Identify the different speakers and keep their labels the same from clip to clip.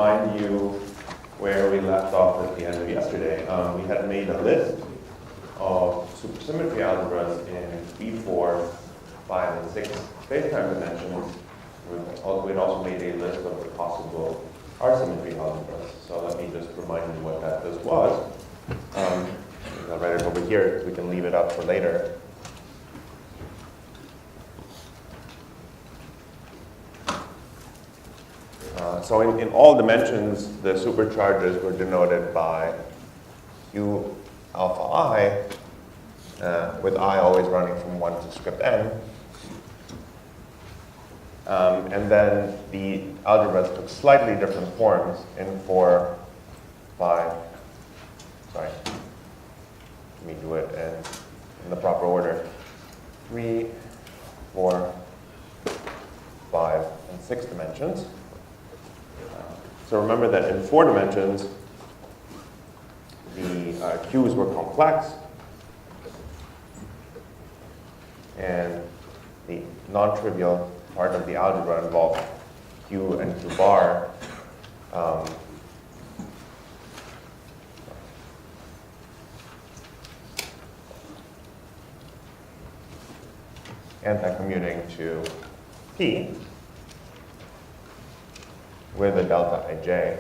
Speaker 1: remind you where we left off at the end of yesterday. We had made a list of supersymmetry algebras in 3, 4, 5, and 6 spacetime dimensions. We'd also made a list of the possible R-symmetry algebras. So let me just remind you what that list was. I'll write it over here. We can leave it up for later. So in all dimensions, the supercharges were denoted by Q alpha I, with I always running from 1 to script n. And then the algebras took slightly different forms in 4, 5, sorry, let me do it in the proper order. 3, 4, 5, and 6 dimensions. So remember that in 4 dimensions, the Q's were complex, and the non-trivial part of the algebra involved Q and Q bar. Anti-commuting to P with a delta ij.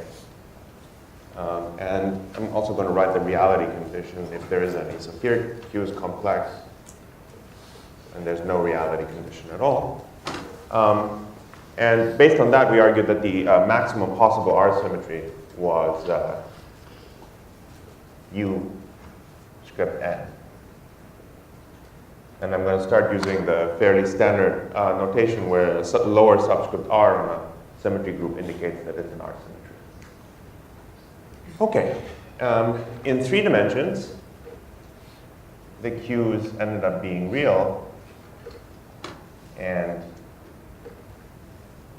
Speaker 1: And I'm also going to write the reality condition if there is any. So here Q is complex, and there's no reality condition at all. And based on that, we argued that the maximum possible R-symmetry was U script n. And I'm going to start using the fairly standard notation where a lower subscript R on a symmetry group indicates that it's an R-symmetry. Okay, in 3 dimensions, the Q's ended up being real and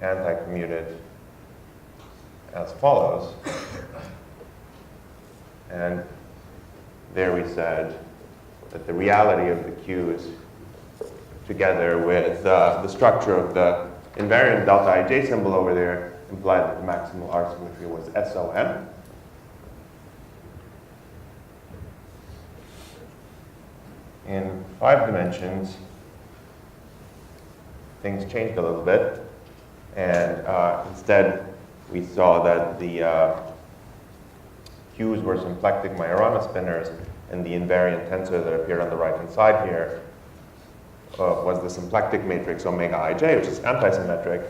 Speaker 1: anti-commuted as follows. And there we said that the reality of the Q's together with the structure of the invariant delta ij symbol over there implied that the maximal R-symmetry was SOM. In 5 dimensions, things changed a little bit, and instead we saw that the Q's were symplectic Majorana spinners, and the invariant tensor that appeared on the right-hand side here was the symplectic matrix omega ij, which is antisymmetric.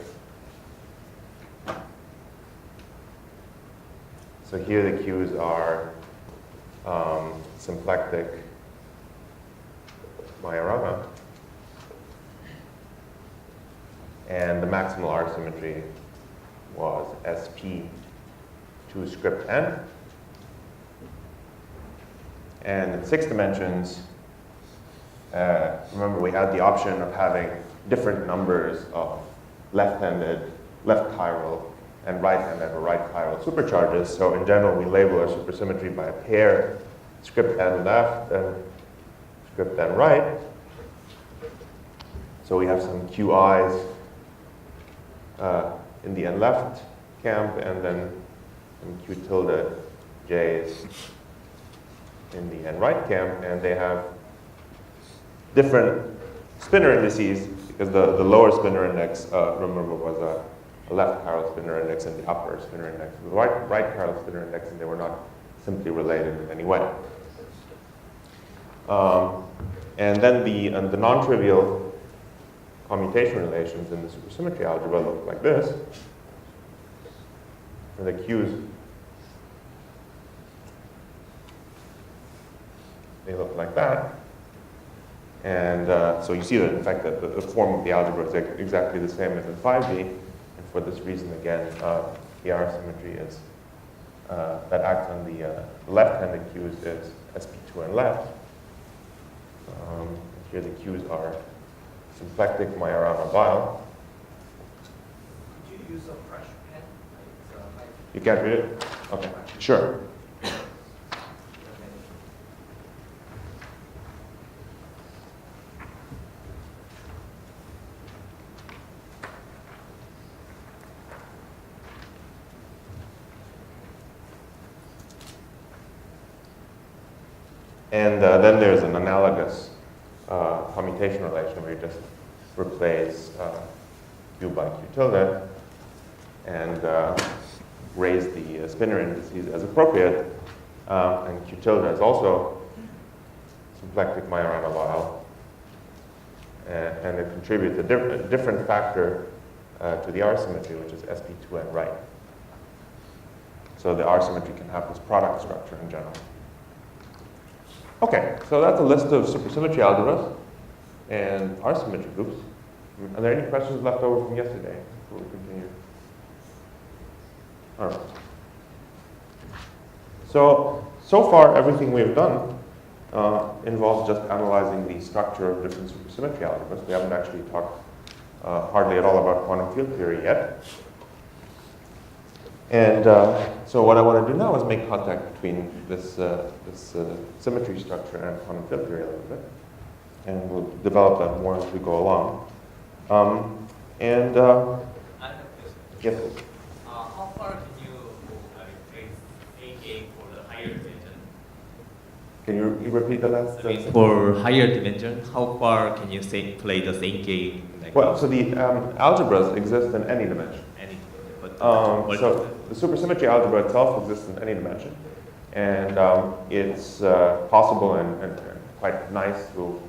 Speaker 1: So here the Q's are symplectic Majorana. And the maximal R-symmetry was SP to script n. And in 6 dimensions, remember we had the option of having different numbers of left-handed, left chiral, and right-handed or right chiral supercharges. So in general, we label our supersymmetry by a pair, script n left and script n right. So we have some QIs in the n left camp, and then some Q tilde J's in the n right camp, and they have different spinner indices because the lower spinner index, remember, was a left chiral spinner index and the upper spinner index was the right chiral spinner index, and they were not simply related in any way. And then the non-trivial commutation relations in the supersymmetry algebra look like this. And the Q's, they look like that. And so you see that, in fact, that the form of the algebra is exactly the same as in 5D. And for this reason, again, the R-symmetry is, that acts on the left-handed Q's is SP2 and left. Here the Q's are symplectic Majorana vile.
Speaker 2: Could you use a brush pen?
Speaker 1: You can't read it? Okay, sure. And then there's an analogous commutation relation where you just replace Q by Q tilde and raise the spinor indices as appropriate. And Q tilde is also symplectic Majorana vowel. And it contributes a different factor to the R symmetry, which is sp2n right. So the R symmetry can have this product structure in general. Okay, so that's a list of supersymmetry algebras and R symmetry groups. Are there any questions left over from yesterday before we continue? All right. So far, everything we've done involves just analyzing the structure of different supersymmetry algebras. We haven't actually talked hardly at all about quantum field theory yet. And so what I want to do now is make contact between this symmetry structure and quantum field theory a little bit. And we'll develop that more as we go along.
Speaker 2: I have a question.
Speaker 1: Yes.
Speaker 2: How far can you replace AK for the higher dimension?
Speaker 1: Can you repeat the last?
Speaker 2: For higher dimension, how far can you play the same game? Like
Speaker 1: Well, so the algebras exist in any dimension.
Speaker 2: any, but
Speaker 1: So the supersymmetry algebra itself exists in any dimension, and it's possible and quite nice to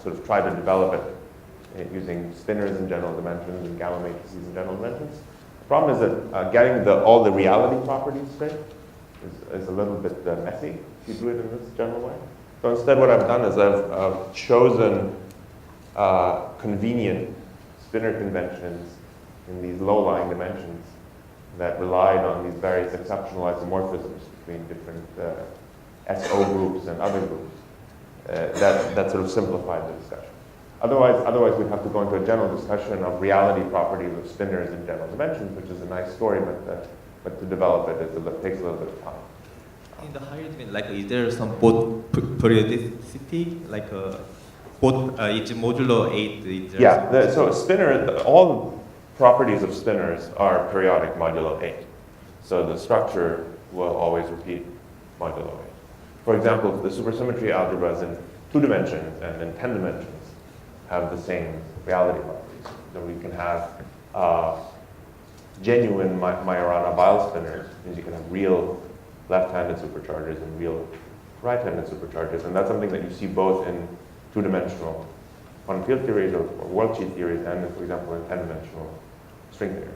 Speaker 1: sort of try to develop it using spinors in general dimensions and gamma matrices in general dimensions. The problem is that getting all the reality properties straight is a little bit messy if you do it in this general way. So instead what I've done is I've chosen convenient spinor conventions in these low-lying dimensions that relied on these various exceptional isomorphisms between different SO groups and other groups that sort of simplified the discussion. Otherwise we'd have to go into a general discussion of reality properties of spinors in general dimensions, which is a nice story, but to develop it takes a little bit of time.
Speaker 2: in the higher dimension, like is there some both periodicity, like both each modulo 8? Is there
Speaker 1: Yeah, so spinor, all properties of spinors are periodic modulo 8. So the structure will always repeat modulo 8. For example, the supersymmetry algebras in 2 dimensions and in 10 dimensions have the same reality properties. So we can have genuine Majorana vowel spinors, means you can have real left-handed superchargers and real right-handed superchargers, and that's something that you see both in 2-dimensional quantum field theories or worldsheet theories and, for example, in 10-dimensional string theory.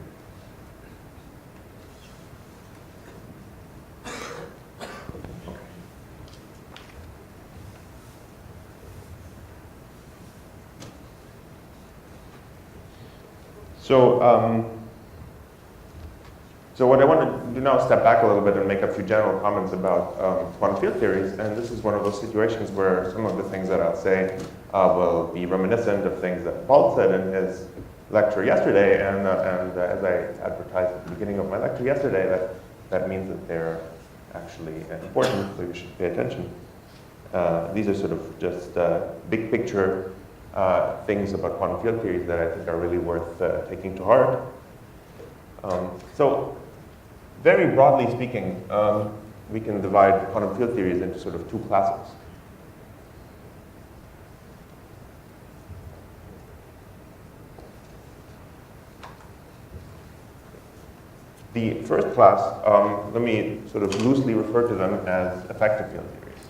Speaker 1: So what I want to do now is step back a little bit and make a few general comments about quantum field theories. And this is one of those situations where some of the things that I'll say will be reminiscent of things that Paul said in his lecture yesterday. And as I advertised at the beginning of my lecture yesterday, that means that they're actually important, so you should pay attention. These are sort of just big picture things about quantum field theories that I think are really worth taking to heart. So very broadly speaking, we can divide quantum field theories into sort of 2 classes. The first class, let me sort of loosely refer to them as effective field theories.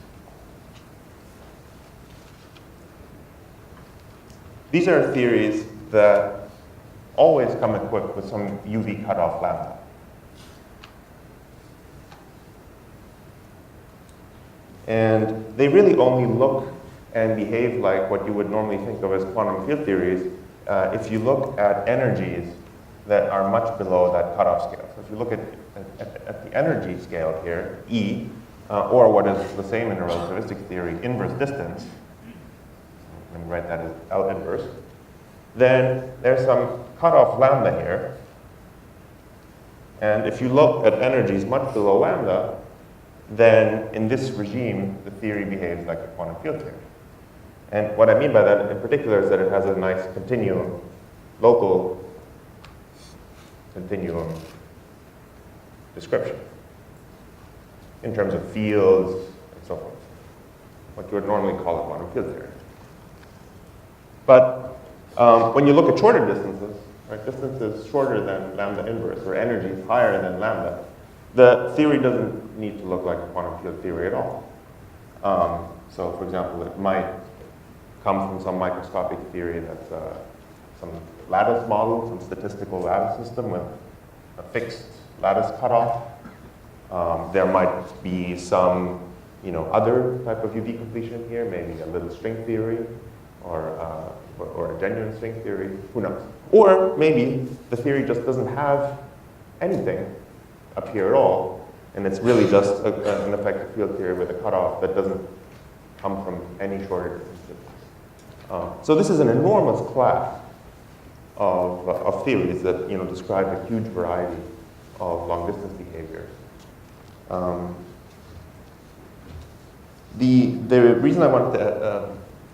Speaker 1: These are theories that always come equipped with some UV cutoff lambda. And they really only look and behave like what you would normally think of as quantum field theories if you look at energies that are much below that cutoff scale. So if you look at the energy scale here, E, or what is the same in a relativistic theory, inverse distance, and write that as L inverse, then there's some cutoff lambda here. And if you look at energies much below lambda, then in this regime, the theory behaves like a quantum field theory. And what I mean by that in particular is that it has a nice continuum, local continuum description in terms of fields and so forth. what you would normally call a quantum field theory. But when you look at shorter distances, right, distances shorter than lambda inverse, or energies higher than lambda, the theory doesn't need to look like a quantum field theory at all. So, for example, it might come from some microscopic theory that's some lattice model, some statistical lattice system with a fixed lattice cutoff. There might be some, other type of UV completion here, maybe a little string theory, or a genuine string theory. Who knows? Or maybe the theory just doesn't have anything up here at all, and it's really just an effective field theory with a cutoff that doesn't come from any shorter distances. So this is an enormous class of theories that describe a huge variety of long distance behaviors. The reason I wanted to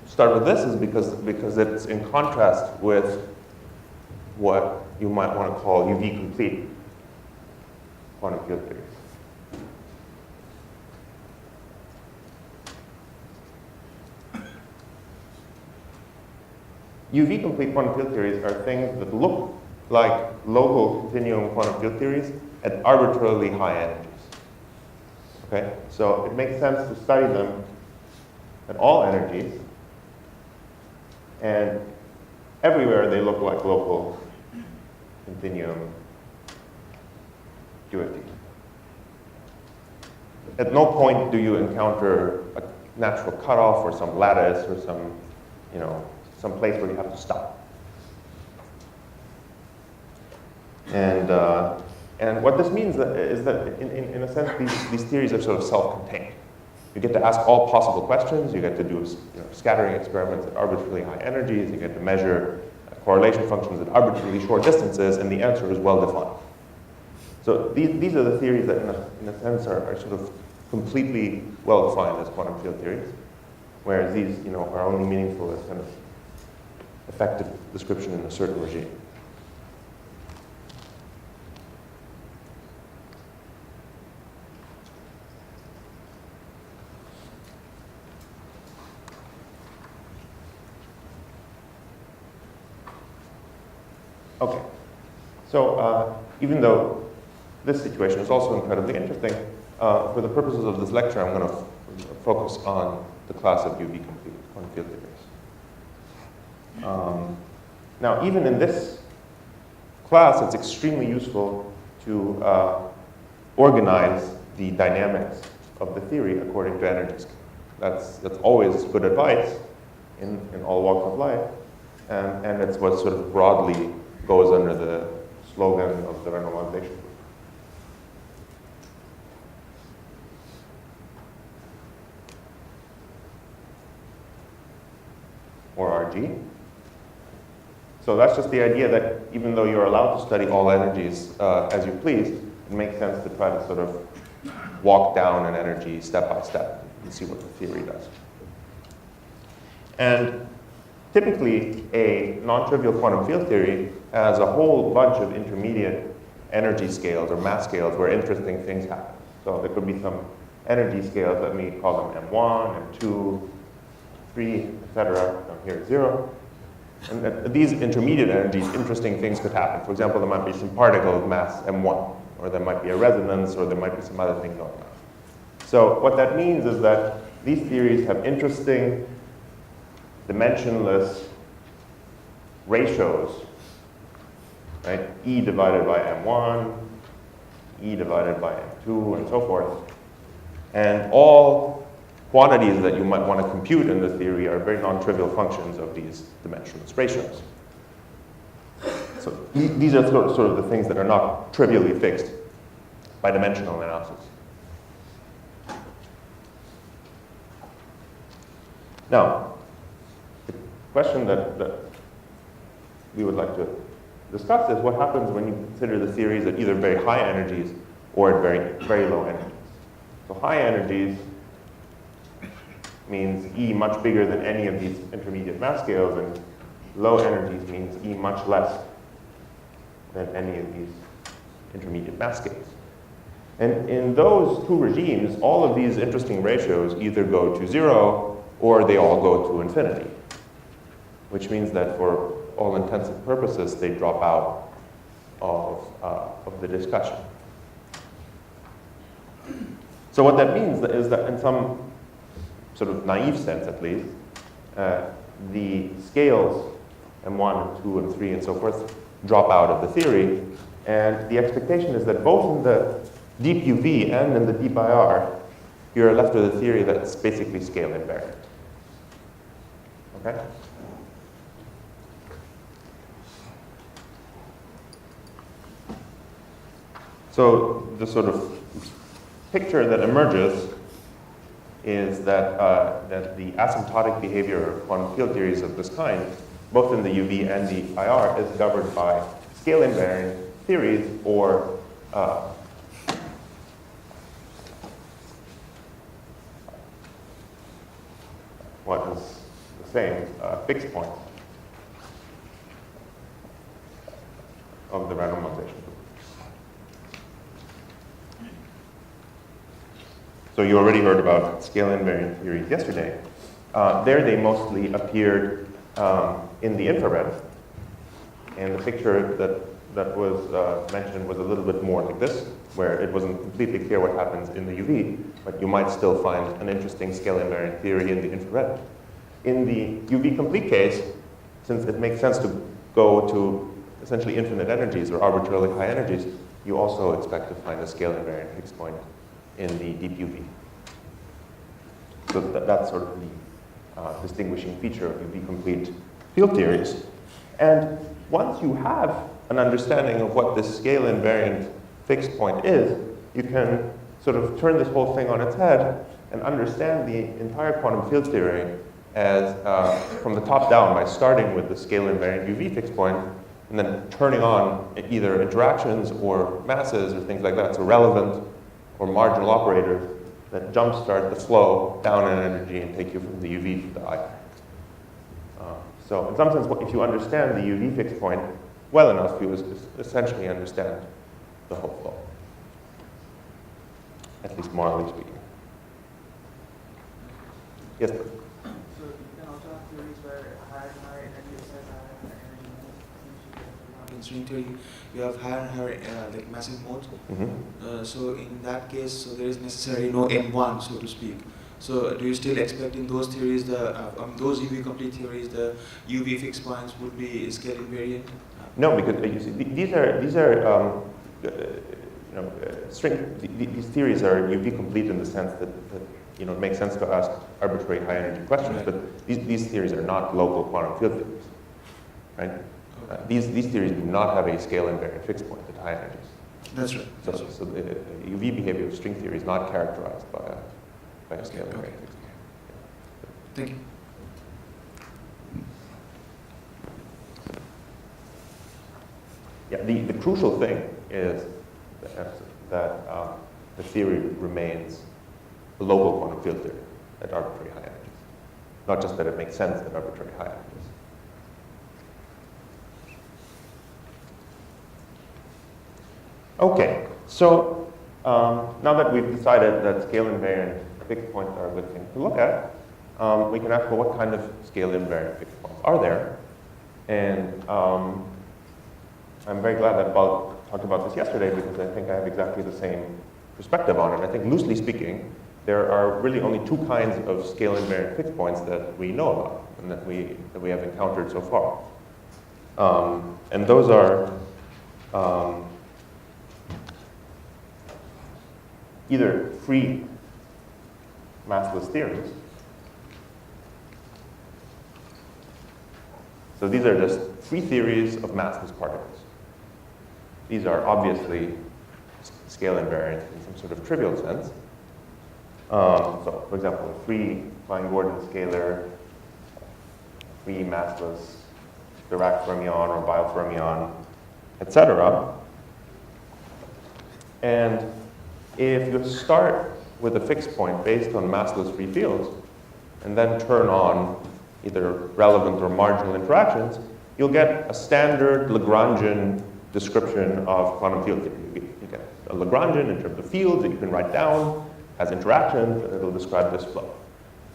Speaker 1: start with this is because it's in contrast with what you might want to call UV complete quantum field theories. UV complete quantum field theories are things that look like local continuum quantum field theories at arbitrarily high energies. Okay, so it makes sense to study them at all energies, and everywhere they look like local continuum QFT. At no point do you encounter a natural cutoff or some lattice or some place where you have to stop. And what this means is that, in a sense, these theories are sort of self-contained. You get to ask all possible questions. You get to do scattering experiments at arbitrarily high energies. You get to measure correlation functions at arbitrarily short distances, and the answer is well-defined. So these are the theories that, in a sense, are sort of completely well-defined as quantum field theories, whereas these are only meaningful as kind of effective description in a certain regime. Okay, so even though this situation is also incredibly interesting, for the purposes of this lecture, I'm going to focus on the class of UV complete quantum field theories. Now, even in this class, it's extremely useful to organize the dynamics of the theory according to energy scale. That's always good advice in all walks of life, and it's what sort of broadly goes under the slogan of the renormalization group. Or RG. So that's just the idea that even though you're allowed to study all energies as you please, it makes sense to try to sort of walk down an energy step by step and see what the theory does. And typically, a non-trivial quantum field theory has a whole bunch of intermediate energy scales or mass scales where interesting things happen. So there could be some energy scales, let me call them M1, M2, 3, etc. Down here, 0. And at these intermediate energies, interesting things could happen. For example, there might be some particle of mass M1, or there might be a resonance, or there might be some other thing going on. So what that means is that these theories have interesting dimensionless ratios, right? E divided by M1, E divided by M2, and so forth. And all quantities that you might want to compute in the theory are very non-trivial functions of these dimensionless ratios. So these are sort of the things that are not trivially fixed by dimensional analysis. Now, the question that we would like to discuss is what happens when you consider the theories at either very high energies or at very, very low energies. So high energies means E much bigger than any of these intermediate mass scales, and low energies means E much less than any of these intermediate mass scales. And in those two regimes, all of these interesting ratios either go to 0 or they all go to infinity, which means that for all intents and purposes, they drop out of the discussion. So what that means is that in some sort of naive sense, at least, the scales M1, and 2, and 3, and so forth drop out of the theory. And the expectation is that both in the deep UV and in the deep IR, you're left with a theory that's basically scale invariant. Okay? So the sort of picture that emerges is that, that the asymptotic behavior of quantum field theories of this kind, both in the UV and the IR, is governed by scale invariant theories or what is the same fixed point of the randomization. So you already heard about scale invariant theories yesterday. There they mostly appeared in the infrared. And the picture that was mentioned was a little bit more like this, where it wasn't completely clear what happens in the UV, but you might still find an interesting scale invariant theory in the infrared. In the UV complete case, since it makes sense to go to essentially infinite energies or arbitrarily high energies, you also expect to find a scale invariant fixed point in the deep UV. So that's sort of the distinguishing feature of UV complete field theories. And once you have an understanding of what this scale invariant fixed point is, you can sort of turn this whole thing on its head and understand the entire quantum field theory as from the top down by starting with the scale invariant UV fixed point and then turning on either interactions or masses or things like that, so relevant or marginal operators that jumpstart the flow down in energy and take you from the UV to the IR. So in some sense, if you understand the UV fixed point well enough, you essentially understand the whole flow, at least morally speaking. Yes, please.
Speaker 3: So you can also have theories where higher and higher energy is higher and higher energy. In string theory, you have higher and higher like massive modes.
Speaker 1: Mm-hmm.
Speaker 3: So in that case, so there is necessarily no M1, so to speak. So do you still expect in those theories, those UV complete theories, the UV fixed points would be scale invariant?
Speaker 1: No, because you see, these are these theories are UV complete in the sense that it makes sense to ask arbitrary high energy questions, right. But these theories are not local quantum field theories, right? Okay. These theories do not have a scale invariant fixed point at high energies.
Speaker 3: That's right.
Speaker 1: So the UV behavior of string theory is not characterized by a scale invariant fixed point.
Speaker 3: Thank you.
Speaker 1: Yeah, the crucial thing is that the theory remains a local quantum field theory at arbitrary high energies, not just that it makes sense at arbitrary high energies. Okay, so now that we've decided that scale invariant fixed points are a good thing to look at, we can ask, well, what kind of scale invariant fixed points are there? And I'm very glad that Paul talked about this yesterday because I think I have exactly the same perspective on it. I think loosely speaking, there are really only two kinds of scale invariant fixed points that we know about and that we have encountered so far. And those are either free massless theories. So these are just free theories of massless particles. These are obviously scale invariant in some sort of trivial sense. So, for example, a free Klein-Gordon scalar, free massless Dirac fermion or Weyl fermion, etc. And if you start with a fixed point based on massless free fields, and then turn on either relevant or marginal interactions, you'll get a standard Lagrangian description of quantum field theory. You get a Lagrangian in terms of fields that you can write down, has interactions, and it'll describe this flow.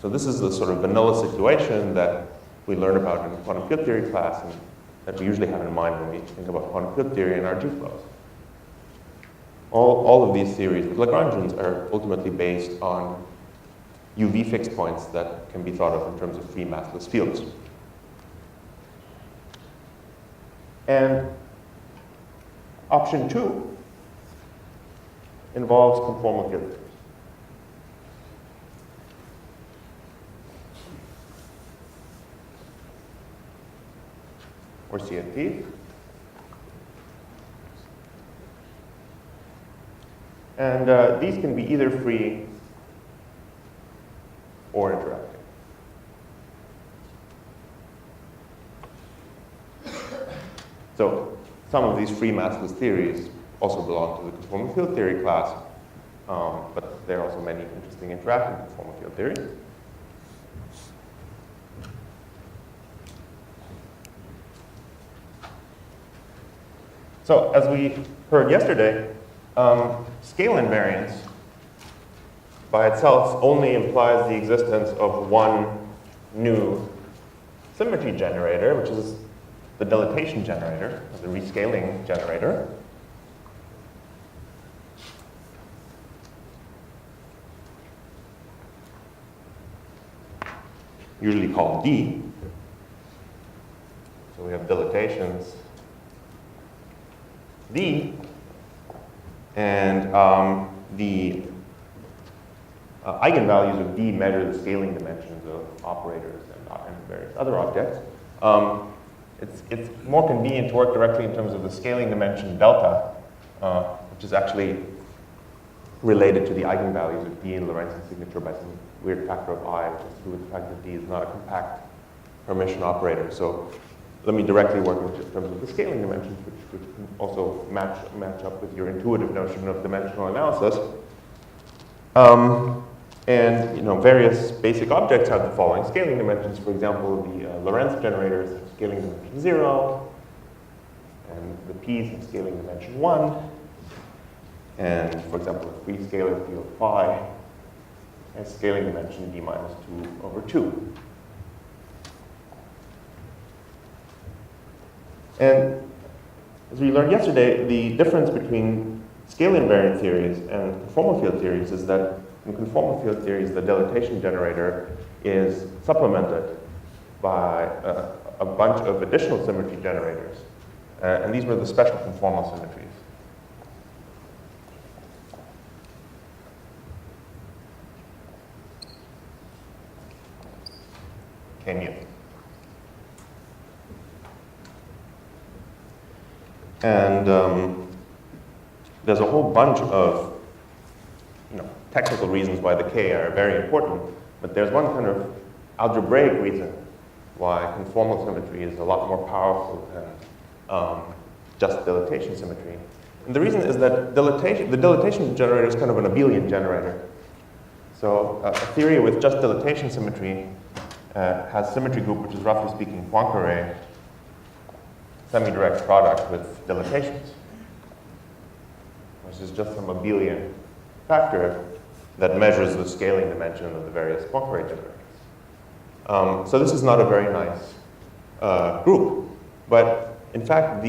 Speaker 1: So this is the sort of vanilla situation that we learn about in the quantum field theory class, and that we usually have in mind when we think about quantum field theory and our G-flows. All of these theories with Lagrangians are ultimately based on UV fixed points that can be thought of in terms of free massless fields. And option 2 involves conformal field theories. Or CFT. And these can be either free or interacting. So some of these free massless theories also belong to the conformal field theory class, but there are also many interesting interacting conformal field theories. So as we heard yesterday, scale invariance by itself only implies the existence of one new symmetry generator, which is the dilatation generator, or the rescaling generator. Usually called D. So we have dilatations D, and the eigenvalues of D measure the scaling dimensions of operators and various other objects. It's more convenient to work directly in terms of the scaling dimension delta, which is actually related to the eigenvalues of D in Lorentzian signature by some weird factor of I, which is to do with the fact that D is not a compact Hermitian operator. So let me directly work in terms of the scaling dimensions, which can also match up with your intuitive notion of dimensional analysis. And various basic objects have the following scaling dimensions. For example, the Lorentz generators have scaling dimension 0, and the P's have scaling dimension 1. And for example, a free scalar field phi has scaling dimension d minus 2 over 2. And as we learned yesterday, the difference between scale invariant theories and conformal field theories is that in conformal field theories, the dilatation generator is supplemented by a bunch of additional symmetry generators. And these were the special conformal symmetries. K mu. And there's a whole bunch of technical reasons why the K are very important, but there's one kind of algebraic reason why conformal symmetry is a lot more powerful than just dilatation symmetry. And the reason is that the dilatation generator is kind of an abelian generator. So a theory with just dilatation symmetry has symmetry group, which is roughly speaking Poincare semi-direct product with dilatations, which is just some abelian factor that measures the scaling dimension of the various Poincare generators. So this is not a very nice group, but in fact,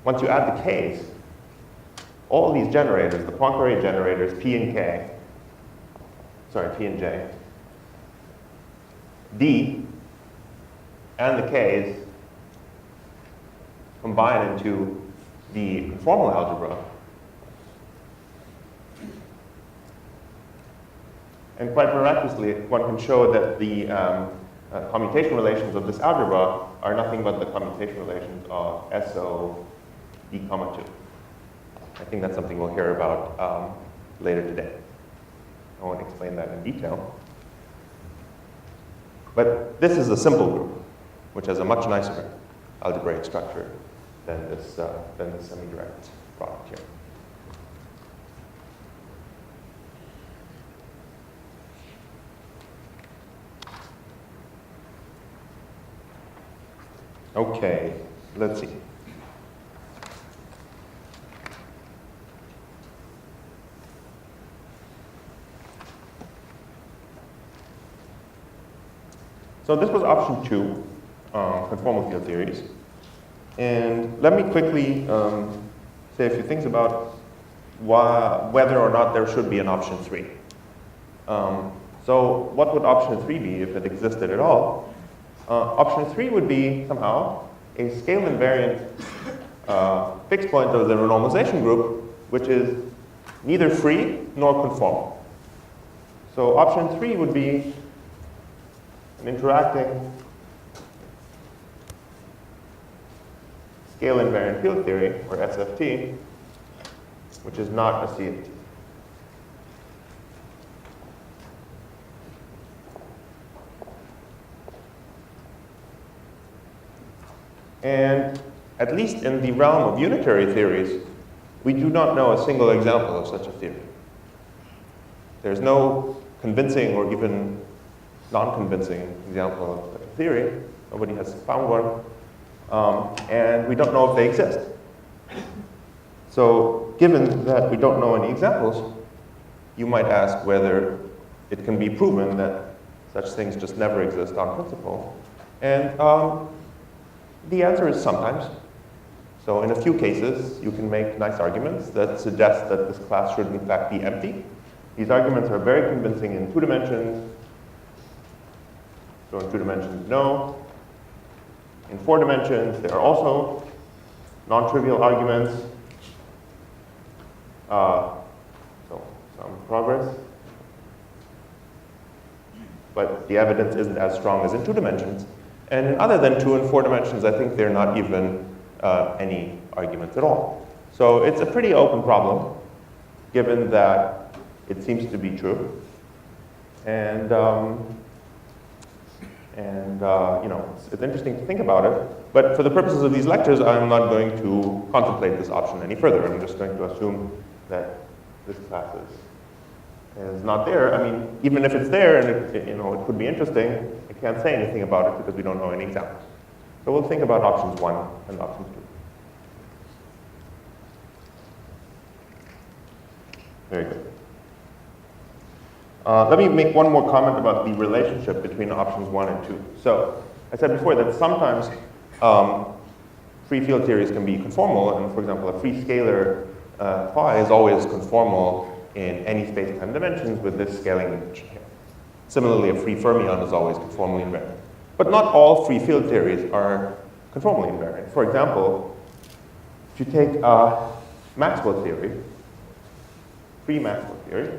Speaker 1: once you add the K's, all these generators, the Poincare generators, P and J, D, and the K's combine into the conformal algebra. And quite miraculously, one can show that the commutation relations of this algebra are nothing but the commutation relations of SO D, 2. I think that's something we'll hear about later today. I won't explain that in detail. But this is a simple group, which has a much nicer algebraic structure than this semi-direct product here. Okay, let's see. So this was option 2, conformal field theories. And let me quickly say a few things about whether or not there should be an option 3. So what would option 3 be if it existed at all? Option 3 would be somehow a scale invariant fixed point of the renormalization group, which is neither free nor conformal. So option 3 would be an interacting scale invariant field theory, or SFT, which is not a CFT. And at least in the realm of unitary theories, we do not know a single example of such a theory. There's no convincing or even non-convincing example of such a theory. Nobody has found one. And we don't know if they exist. So given that we don't know any examples, you might ask whether it can be proven that such things just never exist on principle. And the answer is sometimes. So in a few cases, you can make nice arguments that suggest that this class should in fact be empty. These arguments are very convincing in 2 dimensions. So in 2 dimensions, no. In 4 dimensions, there are also non-trivial arguments. So some progress. But the evidence isn't as strong as in 2 dimensions. And in other than 2 and 4 dimensions, I think there are not even any arguments at all. So it's a pretty open problem, given that it seems to be true. And you know, it's interesting to think about it. But for the purposes of these lectures, I'm not going to contemplate this option any further. I'm just going to assume that this class is not there. I mean, even if it's there and it, you know, it could be interesting, I can't say anything about it because we don't know any examples. So we'll think about options 1 and options 2. Very good. Let me make one more comment about the relationship between options 1 and 2. So I said before that sometimes free field theories can be conformal, and for example, a free scalar phi is always conformal in any space-time dimensions with this scaling dimension here. Similarly, a free fermion is always conformally invariant. But not all free field theories are conformally invariant. For example, if you take Maxwell theory, free Maxwell theory,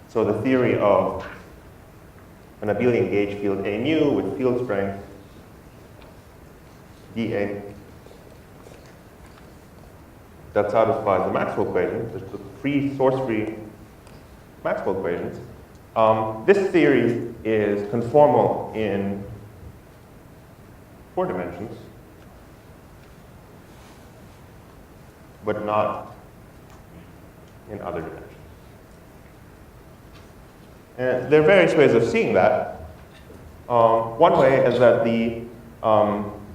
Speaker 1: so the theory of an abelian gauge field A mu with field strength dA that satisfies the Maxwell equations, the free source-free Maxwell equations. This theory is conformal in 4 dimensions, but not in other dimensions. And there are various ways of seeing that. One way is that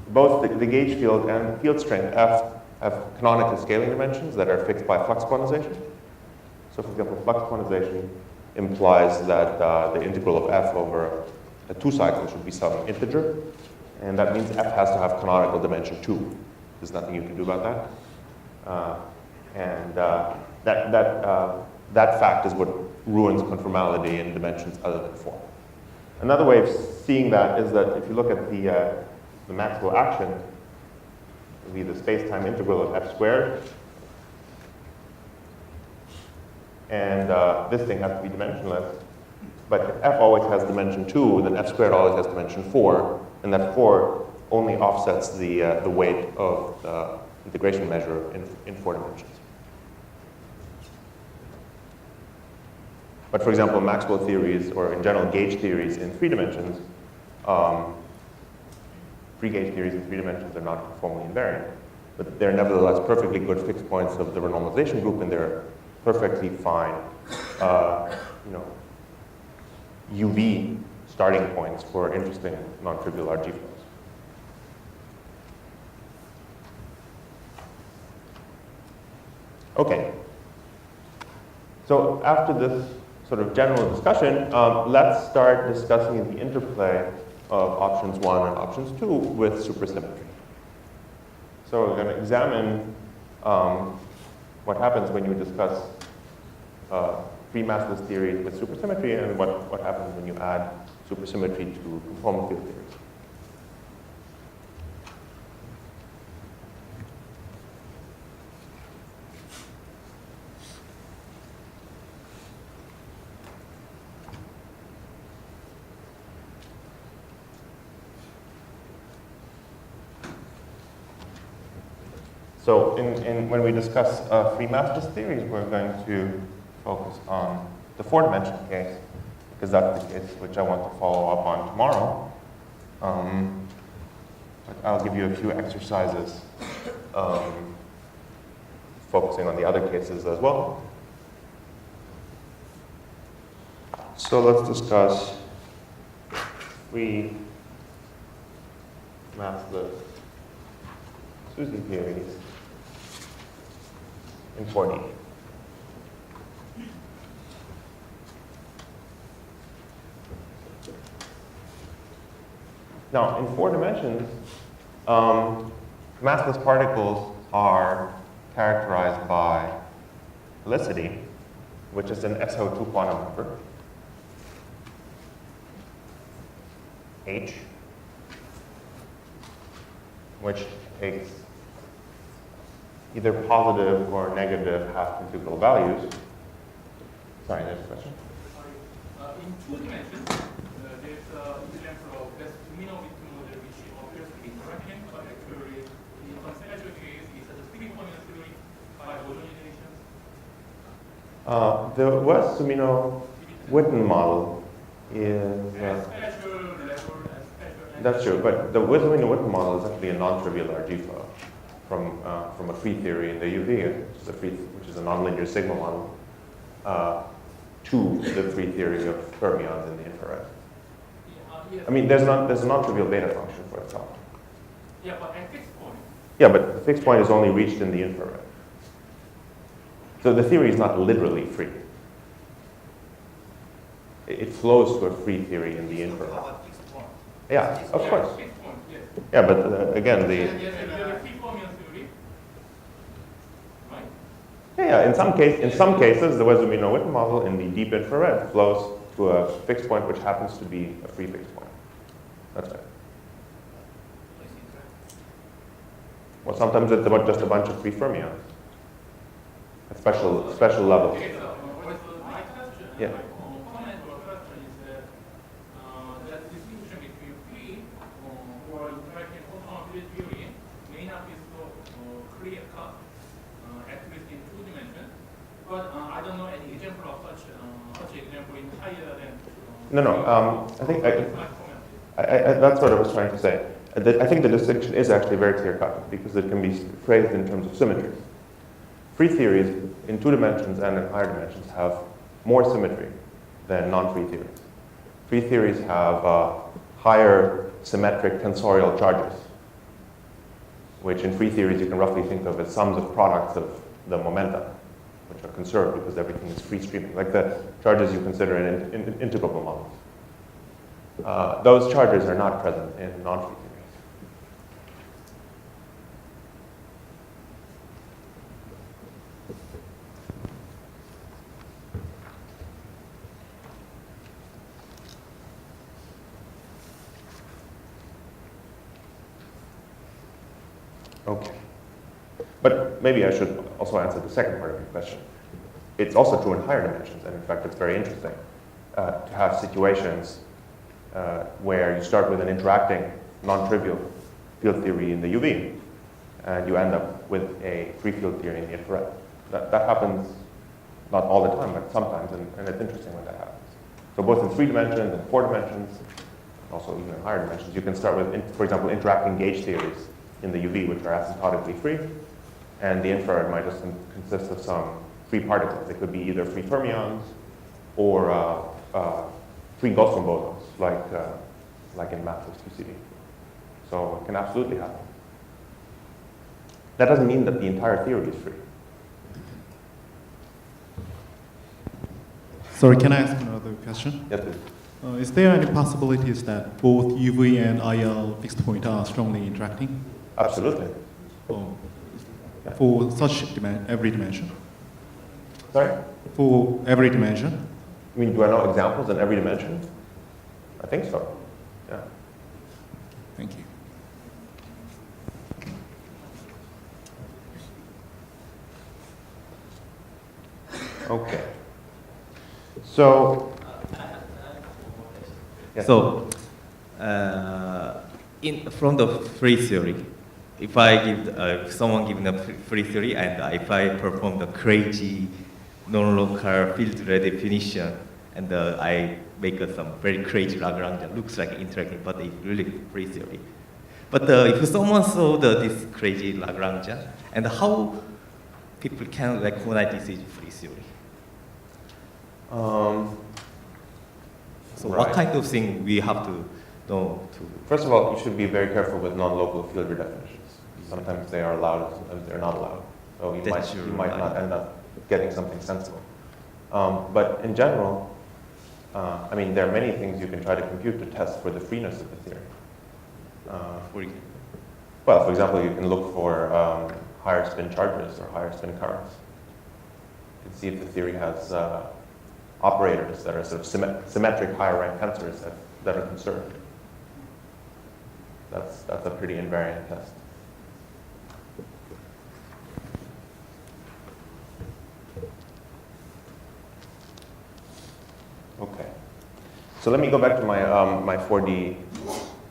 Speaker 1: both the gauge field and field strength F have canonical scaling dimensions that are fixed by flux quantization. So for example, flux quantization implies that the integral of F over a 2 cycle should be some integer. And that means F has to have canonical dimension 2. There's nothing you can do about that. That fact is what ruins conformality in dimensions other than 4. Another way of seeing that is that if you look at the Maxwell action, it would be the space-time integral of F squared. And this thing has to be dimensionless. But if F always has dimension 2, then F squared always has dimension 4. And that 4 only offsets the weight of the integration measure in 4 dimensions. But for example, Maxwell theories, or in general gauge theories in 3 dimensions, free gauge theories in 3 dimensions are not conformally invariant. But they're nevertheless perfectly good fixed points of the renormalization group, and they're perfectly fine, UV starting points for interesting non-trivial RG flows. Okay. So after this sort of general discussion, let's start discussing the interplay of options 1 and options 2 with supersymmetry. So we're going to examine what happens when you discuss free massless theories with supersymmetry and what happens when you add supersymmetry to conformal field theories. So when we discuss free massless theories, we're going to focus on the 4-dimensional case, because that's the case which I want to follow up on tomorrow. But I'll give you a few exercises focusing on the other cases as well. So let's discuss free massless SUSY theories in 4D. Now, in 4 dimensions, massless particles are characterized by helicity, which is an SO2 quantum number, H, which takes either positive or negative half-integral values. Sorry, there's a question.
Speaker 4: In 2 dimensions, there's an example of this Dumitrescu model which appears to be interacting, but actually in some symmetric case is a three-dimensional theory by generalizations.
Speaker 1: The West-Sumino-Witten model is... that's true, but the West-Sumino-Witten model is actually a non-trivial RG flow from a free theory in the UV, which is a nonlinear sigma model, to the free theory of fermions in the infrared. I mean, there's a non-trivial beta function for itself.
Speaker 4: Yeah, but at fixed point.
Speaker 1: Yeah, but the fixed point is only reached in the infrared. So the theory is not literally free. It flows to a free theory in the infrared. Yeah, of course. Yeah, but again, in some cases, the West-Sumino-Witten model in the deep infrared flows to a fixed point, which happens to be a free fixed point. That's right. Well, sometimes it's just a bunch of free fermions at special levels. Yeah. No. I think that's what I was trying to say. I think the distinction is actually very clear-cut because it can be phrased in terms of symmetry. Free theories in 2 dimensions and in higher dimensions have more symmetry than non-free theories. Free theories have higher symmetric tensorial charges, which in free theories you can roughly think of as sums of products of the momenta, which are conserved because everything is free streaming, like the charges you consider in integrable models. Those charges are not present in non-free theories. Okay. But maybe I should also answer the second part of your question. It's also true in higher dimensions, and in fact, it's very interesting to have situations where you start with an interacting, non-trivial field theory in the UV, and you end up with a free field theory in the infrared. That happens not all the time, but sometimes, and it's interesting when that happens. So both in 3 dimensions and 4 dimensions, also even in higher dimensions, you can start with, for example, interacting gauge theories in the UV, which are asymptotically free, and the infrared might just consist of some free particles. They could be either free fermions or free Goldstone bosons, like in Massless 2CD. So it can absolutely happen. That doesn't mean that the entire theory is free.
Speaker 5: Sorry, can I ask another question?
Speaker 1: Yes, please.
Speaker 5: Is there any possibilities that both UV and IL fixed point are strongly interacting?
Speaker 1: Absolutely.
Speaker 5: Oh, for such every dimension?
Speaker 1: Sorry?
Speaker 5: For every dimension?
Speaker 1: I mean, do I know examples in every dimension? I think so. Yeah.
Speaker 5: Thank you.
Speaker 1: Okay. So, yeah.
Speaker 2: So, from the free theory, if I give someone given a free theory and if I perform the crazy non-local field redefinition and I make some very crazy Lagrange that looks like interacting, but it's really free theory. But if someone saw this crazy Lagrange, and how people can recognize this is free theory? So what kind of thing we have to know to?
Speaker 1: First of all, you should be very careful with non-local field redefinitions. Sometimes they are allowed, sometimes they're not allowed. So you might not end up getting something sensible. But in general, I mean, there are many things you can try to compute to test for the freeness of the theory. Well, for example, you can look for higher spin charges or higher spin currents. You can see if the theory has operators that are sort of symmetric higher rank tensors that are conserved. That's a pretty invariant test. Okay. So let me go back to my my 4D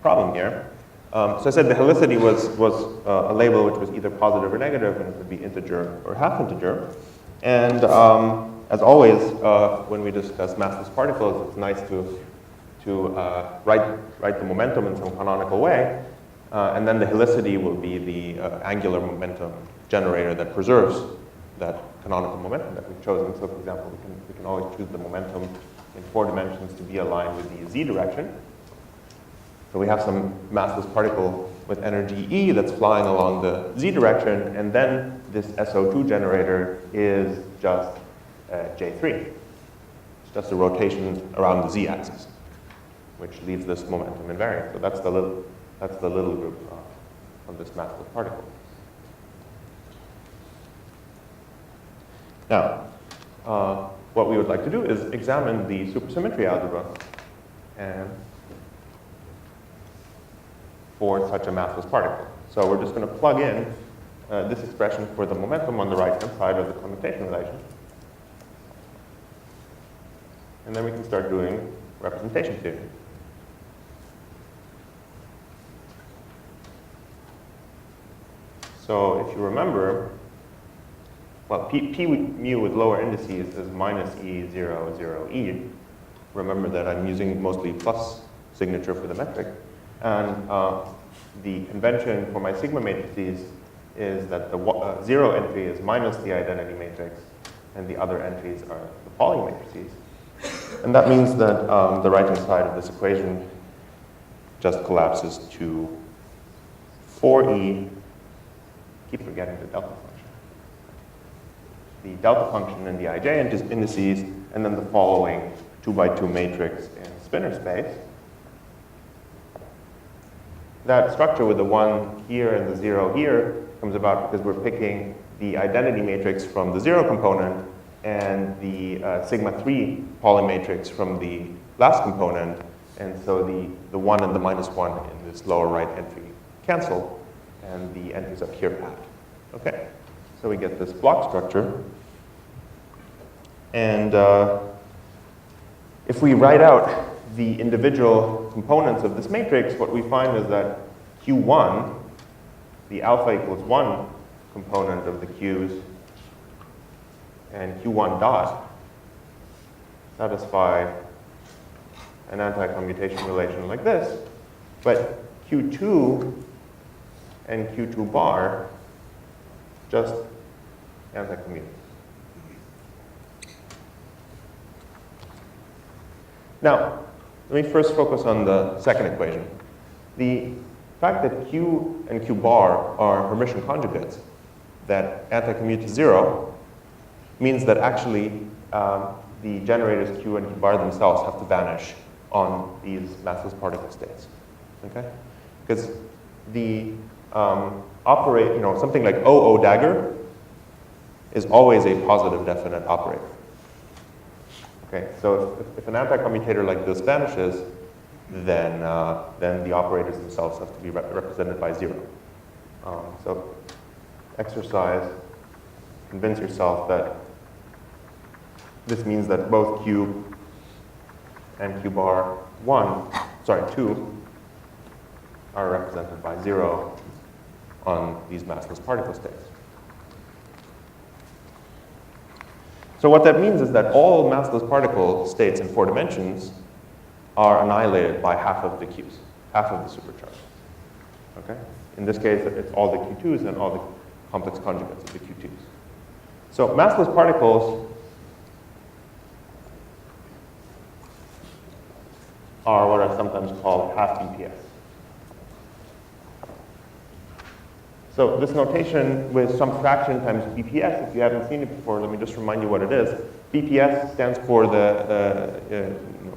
Speaker 1: problem here. So I said the helicity was a label which was either positive or negative, and it could be integer or half integer. And as always, when we discuss massless particles, it's nice to write the momentum in some canonical way, and then the helicity will be the angular momentum generator that preserves that canonical momentum that we've chosen. So, for example, we can always choose the momentum in 4 dimensions to be aligned with the z direction. So we have some massless particle with energy E that's flying along the z direction, and then this SO2 generator is just J3. It's just a rotation around the z-axis, which leaves this momentum invariant. So that's the little group of this massless particle. Now, what we would like to do is examine the supersymmetry algebra and for such a massless particle. So we're just going to plug in this expression for the momentum on the right-hand side of the commutation relation. And then we can start doing representation theory. So if you remember, well, P mu with lower indices is minus E, 0, 0, E. Remember that I'm using mostly plus signature for the metric. And the convention for my sigma matrices is that the 0 entry is minus the identity matrix, and the other entries are the Pauling matrices. And that means that the right-hand side of this equation just collapses to 4E, keep forgetting the delta function. The delta function in the ij indices, and then the following 2x2 matrix in spinor space. That structure with the 1 here and the 0 here comes about because we're picking the identity matrix from the 0 component and the sigma 3 Pauling matrix from the last component. And so the 1 and the minus 1 in this lower right entry cancel, and the entries up here add. Okay, so we get this block structure. And if we write out the individual components of this matrix, what we find is that Q1, the alpha equals 1 component of the Qs, and Q1 dot satisfy an anti-commutation relation like this, but Q2 and Q2 bar just anti-commute. Now, let me first focus on the second equation. The fact that Q and Q bar are Hermitian conjugates that anti-commute to 0 means that actually the generators Q and Q bar themselves have to vanish on these massless particle states. Okay? Because the something like OO dagger is always a positive definite operator. Okay, so if an anti-commutator like this vanishes, then the operators themselves have to be represented by 0. So exercise, convince yourself that this means that both Q and Q bar 2 are represented by 0 on these massless particle states. So what that means is that all massless particle states in 4 dimensions are annihilated by half of the Qs, half of the supercharge. Okay? In this case, it's all the Q2s and all the complex conjugates of the Q2s. So massless particles are what are sometimes called half BPS. So this notation with some fraction times BPS, if you haven't seen it before, let me just remind you what it is. BPS stands for the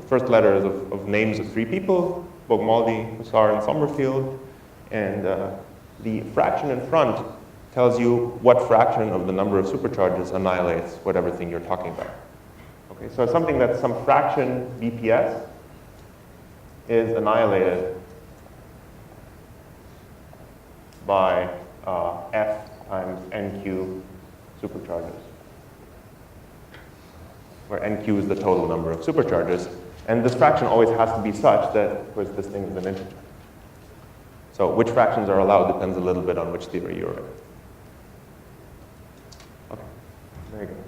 Speaker 1: first letters of names of 3 people, Bogmaldi, Hussar, and Sommerfield. And the fraction in front tells you what fraction of the number of supercharges annihilates whatever thing you're talking about. Okay, so something that's some fraction BPS is annihilated by F times NQ supercharges, where NQ is the total number of supercharges. And this fraction always has to be such that, of course, this thing is an integer. So which fractions are allowed depends a little bit on which theory you're in. Okay, very good.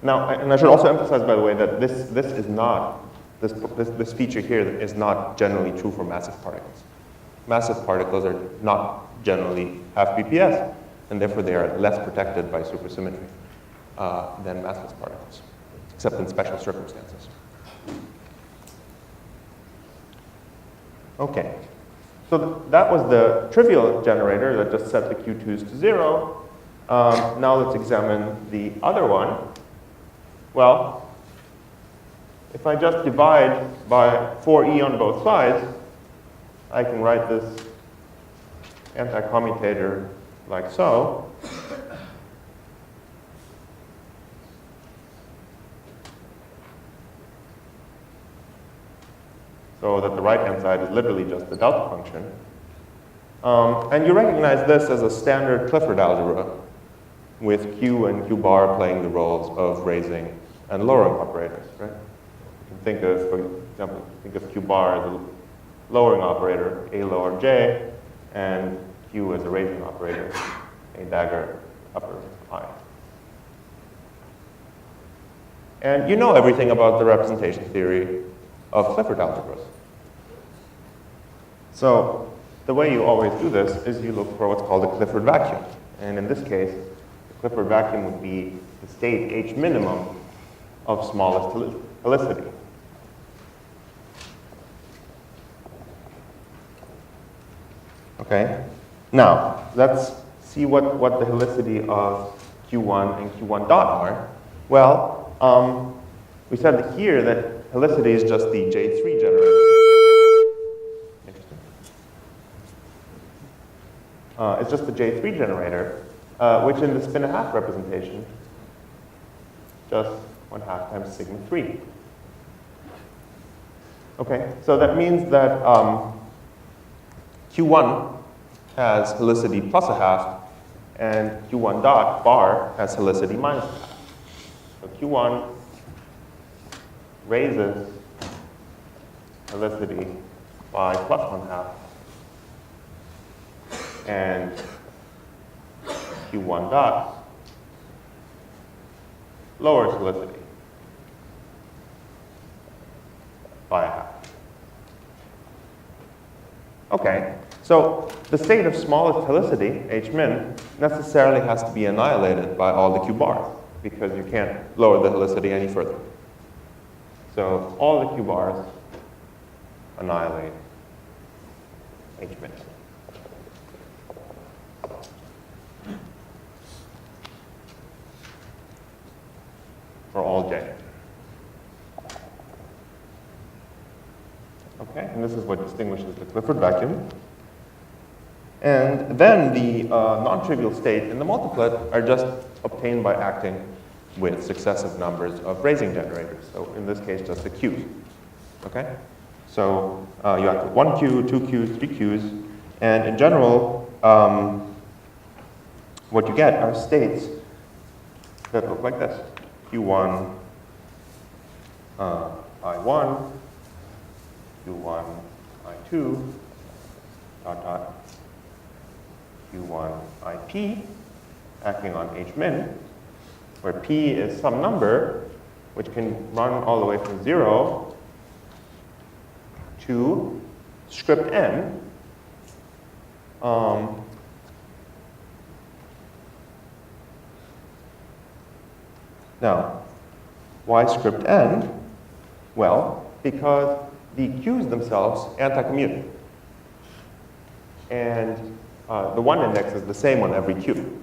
Speaker 1: Now, and I should also emphasize, by the way, that this feature here is not generally true for massive particles. Massive particles are not generally half BPS, and therefore they are less protected by supersymmetry than massless particles, except in special circumstances. Okay, so that was the trivial generator that just set the Q2s to 0. Now let's examine the other one. Well, if I just divide by 4e on both sides, I can write this anti-commutator like so. So that the right-hand side is literally just the delta function. And you recognize this as a standard Clifford algebra with Q and Q bar playing the roles of raising and lowering operators, right? You can think of, for example, think of Q bar as a lowering operator, A lower J, and Q as a raising operator, A dagger upper I. And you know everything about the representation theory of Clifford algebras. So the way you always do this is you look for what's called a Clifford vacuum. And in this case, the Clifford vacuum would be the state H minimum of smallest helicity. Okay? Now, let's see what the helicity of Q1 and Q1 dot are. Well, we said here that helicity is just the J3 generator. Interesting. It's just the J3 generator, which in the spin a half representation, just 1/2 times sigma 3. Okay, so that means that Q1 has helicity plus a half, and Q1 dot bar has helicity minus a half. So Q1 raises helicity by plus 1/2, and Q1 dot lowers helicity by a half. Okay, so the state of smallest helicity, H min, necessarily has to be annihilated by all the Q bars, because you can't lower the helicity any further. So all the Q bars annihilate H min. for all j. Okay, and this is what distinguishes the Clifford vacuum. And then the non-trivial state and the multiplet are just obtained by acting with successive numbers of raising generators. So in this case, just the q's. Okay? So you act with 1 q, 2 q's, 3 q's, and in general, what you get are states that look like this. Q1, I1, Q1, I2, dot, dot, Q1, IP, acting on H min, where P is some number which can run all the way from 0 to script n. Now, why script n? Well, because the q's themselves anti-commute. And the 1 index is the same on every q.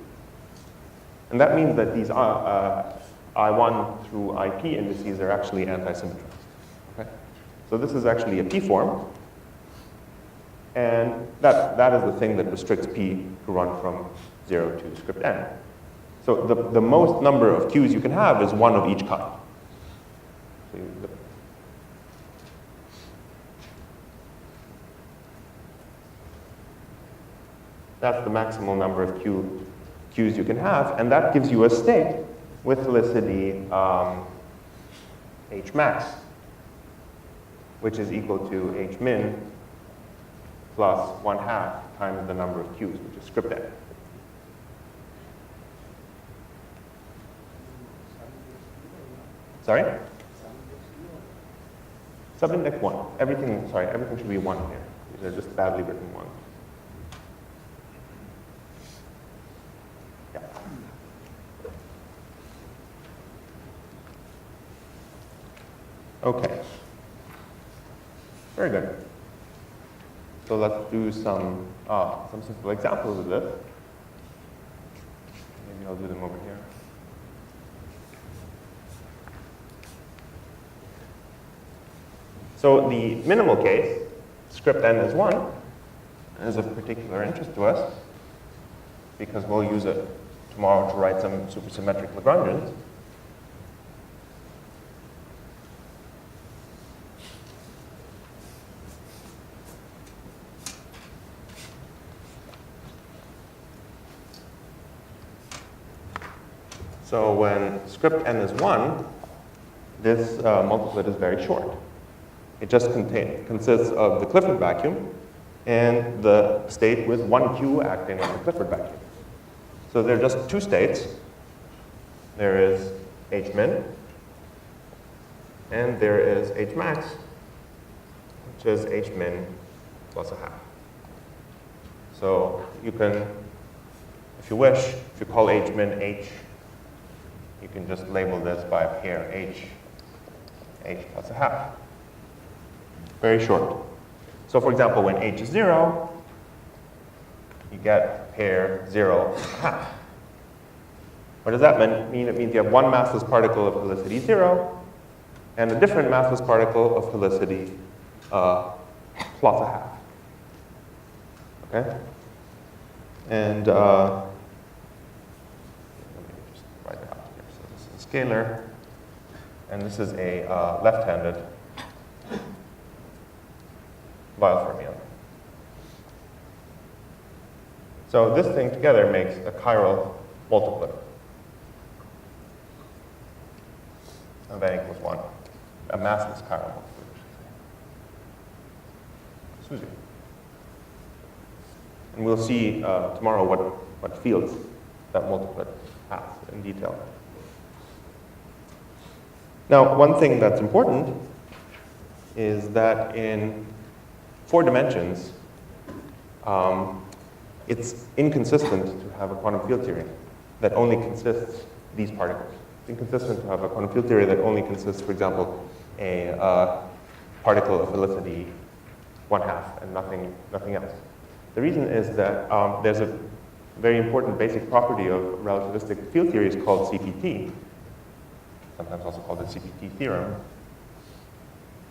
Speaker 1: And that means that these I1 through IP indices are actually anti-symmetric. Okay? So this is actually a p-form. And that is the thing that restricts p to run from 0 to script n. So the most number of q's you can have is 1 of each kind. So that's the maximal number of q's you can have, and that gives you a state with helicity h max, which is equal to h min plus 1/2 times the number of q's, which is script n. Sorry? Subindex 1. Everything should be 1 here. These are just badly written ones. Yeah. Okay. Very good. So let's do some simple examples of this. Maybe I'll do them over here. So the minimal case, script n is 1, is of particular interest to us because we'll use it tomorrow to write some supersymmetric Lagrangians. So when script n is 1, this multiplet is very short. It just consists of the Clifford vacuum and the state with 1q acting on the Clifford vacuum. So there are just two states. There is h min, and there is h max, which is h min plus 1/2. So you can, if you wish, if you call h min h, you can just label this by a pair h plus 1/2. Very short. So for example, when h is 0, you get pair 0 1/2. What does that mean? It means you have one massless particle of helicity 0 and a different massless particle of helicity plus 1/2. Okay? And let me just write it out here. So this is a scalar, and this is a left-handed Weil fermion. So this thing together makes a chiral multiplet of n equals 1, a massless chiral multiplet. Susie. And we'll see tomorrow what fields that multiplet has in detail. Now, one thing that's important is that in 4 dimensions, it's inconsistent to have a quantum field theory that only consists these particles. It's inconsistent to have a quantum field theory that only consists, for example, a particle of helicity 1/2 and nothing else. The reason is that there's a very important basic property of relativistic field theories called CPT. sometimes also called the Ctp Theorem,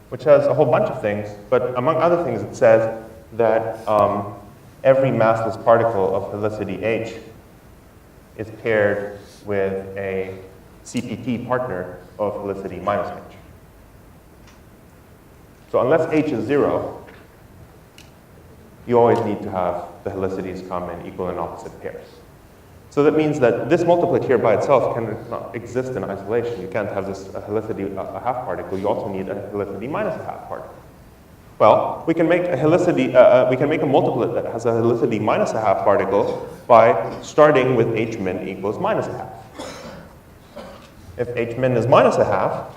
Speaker 1: which says a whole bunch of things, but among other things it says that every massless particle of helicity H is paired with a CPT partner of helicity minus H. So unless H is 0, you always need to have the helicities come in equal and opposite pairs. So that means that this multiplet here by itself cannot exist in isolation. You can't have this helicity a half particle. You also need a helicity minus a half particle. Well, we can make a helicity, we can make a multiplet that has a helicity minus a half particle by starting with H min equals minus a half. If H min is minus a half,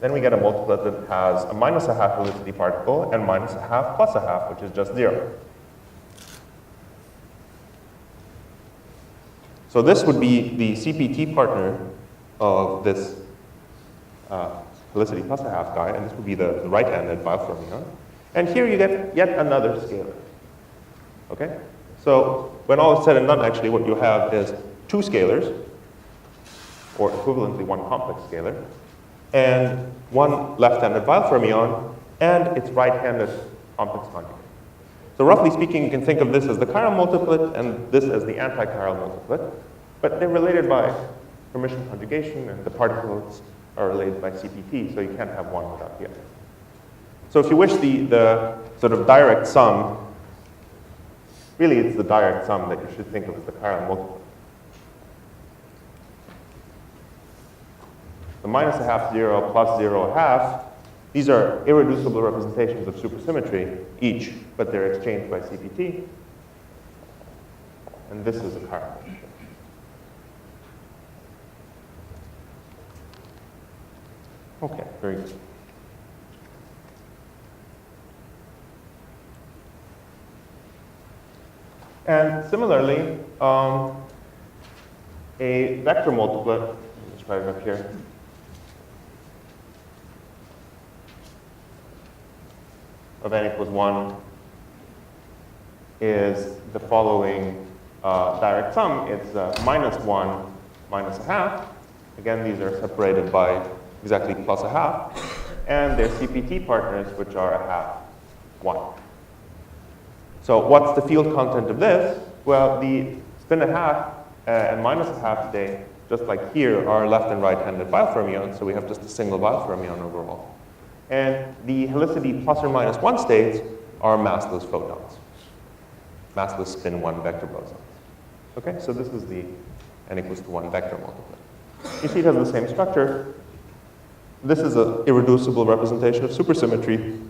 Speaker 1: then we get a multiplet that has a minus a half helicity particle and minus a half plus a half, which is just 0. So this would be the CPT partner of this helicity plus a half guy, and this would be the right-handed biofermion. And here you get yet another scalar. Okay? So when all is said and done, actually, what you have is 2 scalars, or equivalently 1 complex scalar, and 1 left-handed biofermion, and its right-handed complex conjugate. So roughly speaking, you can think of this as the chiral multiplet and this as the anti-chiral multiplet, but they're related by permission conjugation, and the particles are related by CPT, so you can't have one without the other. So if you wish the sort of direct sum, really it's the direct sum that you should think of as the chiral multiplet. The minus a half 0 plus 0 half, these are irreducible representations of supersymmetry each, but they're exchanged by CPT. And this is a chiral multiplet. Okay, very good. And similarly, a vector multiplet, let's write it up here. Of n equals 1 is the following direct sum. It's minus 1 minus a half. Again, these are separated by exactly plus a half. And their CPT partners, which are a half, 1. So what's the field content of this? Well, the spin a half and minus a half today, just like here, are left and right-handed biofermions, so we have just a single biofermion overall. And the helicity plus or minus 1 states are massless photons, massless spin 1 vector bosons. Okay, so this is the n equals to 1 vector multiplet. You see it has the same structure. This is an irreducible representation of supersymmetry.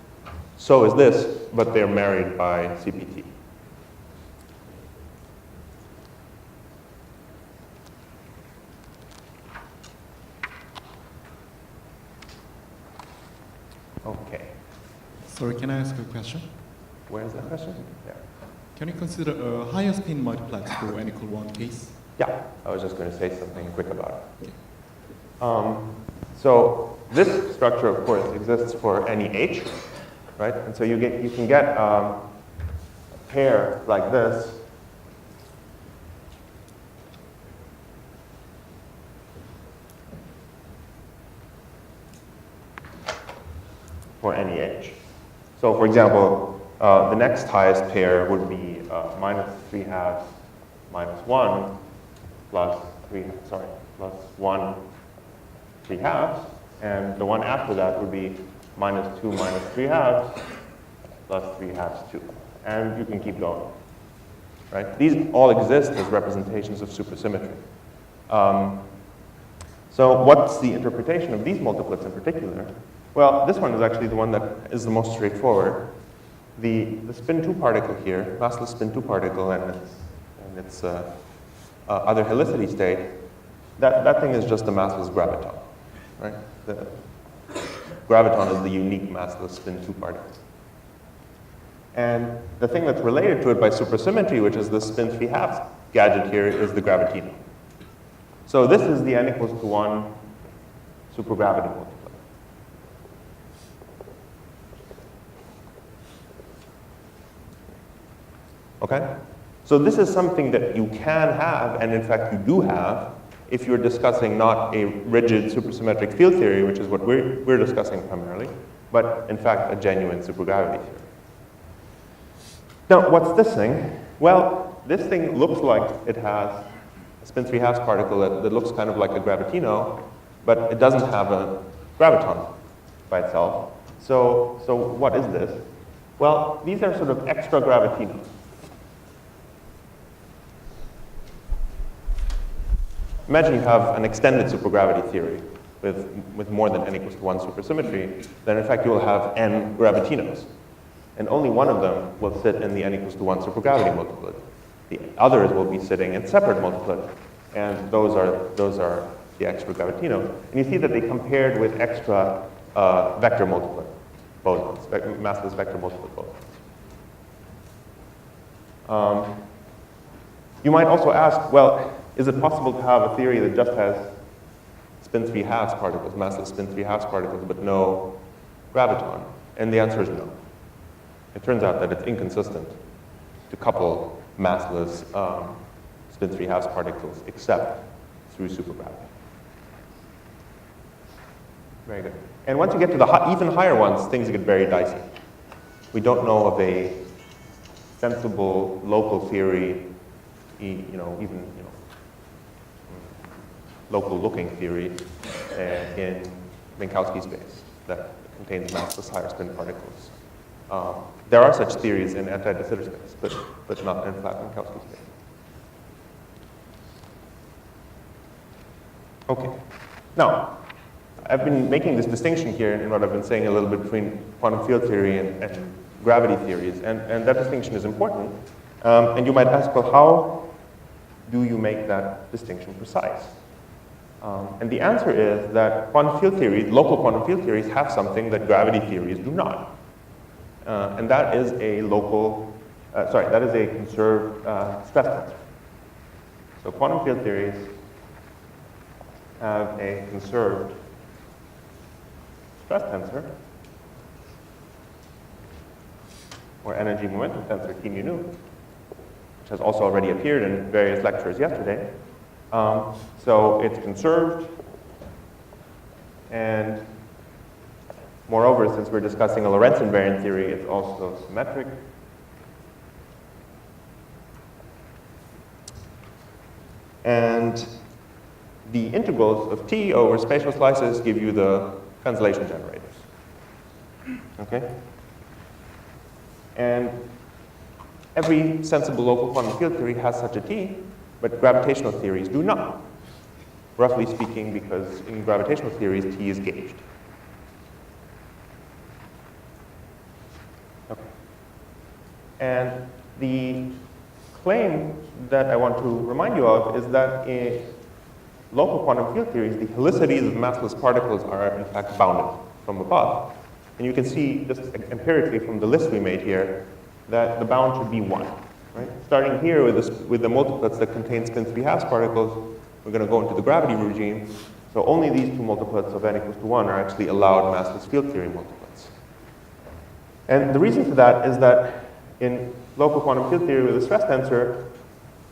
Speaker 1: So is this, but they're married by CPT. Okay.
Speaker 5: Sorry, can I ask a question?
Speaker 1: Where is that question? Yeah.
Speaker 5: Can you consider a higher spin multiplex for n equal 1 case?
Speaker 1: Yeah, I was just going to say something quick about it. So this structure, of course, exists for any h, right? And so you can get a pair like this for any h. So, for example, the next highest pair would be minus 3 halves minus 1 plus 1 3 halves, and the one after that would be minus 2 minus 3 halves plus 3 halves 2. And you can keep going, right? These all exist as representations of supersymmetry. So what's the interpretation of these multiplets in particular? Well, this one is actually the one that is the most straightforward. The spin 2 particle here, massless spin 2 particle and its other helicity state, that thing is just a massless graviton, right? The graviton is the unique massless spin 2 particle. And the thing that's related to it by supersymmetry, which is the spin 3 halves gadget here, is the gravitino. So this is the n equals to 1 supergravity multiplet. Okay? So this is something that you can have, and in fact you do have, if you're discussing not a rigid supersymmetric field theory, which is what we're discussing primarily, but in fact a genuine supergravity theory. Now, what's this thing? Well, this thing looks like it has a spin 3/2 particle that looks kind of like a gravitino, but it doesn't have a graviton by itself. So what is this? Well, these are sort of extra gravitinos. Imagine you have an extended supergravity theory with more than n equals to 1 supersymmetry, then in fact you will have n gravitinos. And only one of them will sit in the n equals to 1 supergravity multiplet. The others will be sitting in separate multiplet, and those are the extra gravitinos. And you see that they compared with extra vector multiplet bosons, massless vector multiplet bosons. You might also ask, well, is it possible to have a theory that just has spin 3/2 particles, massless spin 3/2 particles, but no graviton? And the answer is no. It turns out that it's inconsistent to couple massless spin 3/2 particles except through supergravity. Very good. And once you get to the even higher ones, things get very dicey. We don't know of a sensible local theory, even local-looking theory in Minkowski space that contains massless higher spin particles. There are such theories in anti-de Sitter space, but not in flat Minkowski space. Okay. Now, I've been making this distinction here in what I've been saying a little bit between quantum field theory and gravity theories, and that distinction is important. And you might ask, well, how do you make that distinction precise? And the answer is that quantum field theories, local quantum field theories, have something that gravity theories do not. And that is a conserved stress tensor. So quantum field theories have a conserved stress tensor, or energy momentum tensor, T mu nu, which has also already appeared in various lectures yesterday. So it's conserved, and moreover, since we're discussing a Lorentz invariant theory, it's also symmetric. And the integrals of T over spatial slices give you the translation generators. Okay? And every sensible local quantum field theory has such a T, but gravitational theories do not. Roughly speaking, because in gravitational theories, T is gauged. Okay. And the claim that I want to remind you of is that in local quantum field theories, the helicities of massless particles are in fact bounded from above. And you can see just empirically from the list we made here that the bound should be 1. Right? Starting here with the multiplets that contain spin 3/2 particles, we're going to go into the gravity regime. So only these two multiplets of n equals to 1 are actually allowed massless field theory multiplets. And the reason for that is that in local quantum field theory with a stress tensor,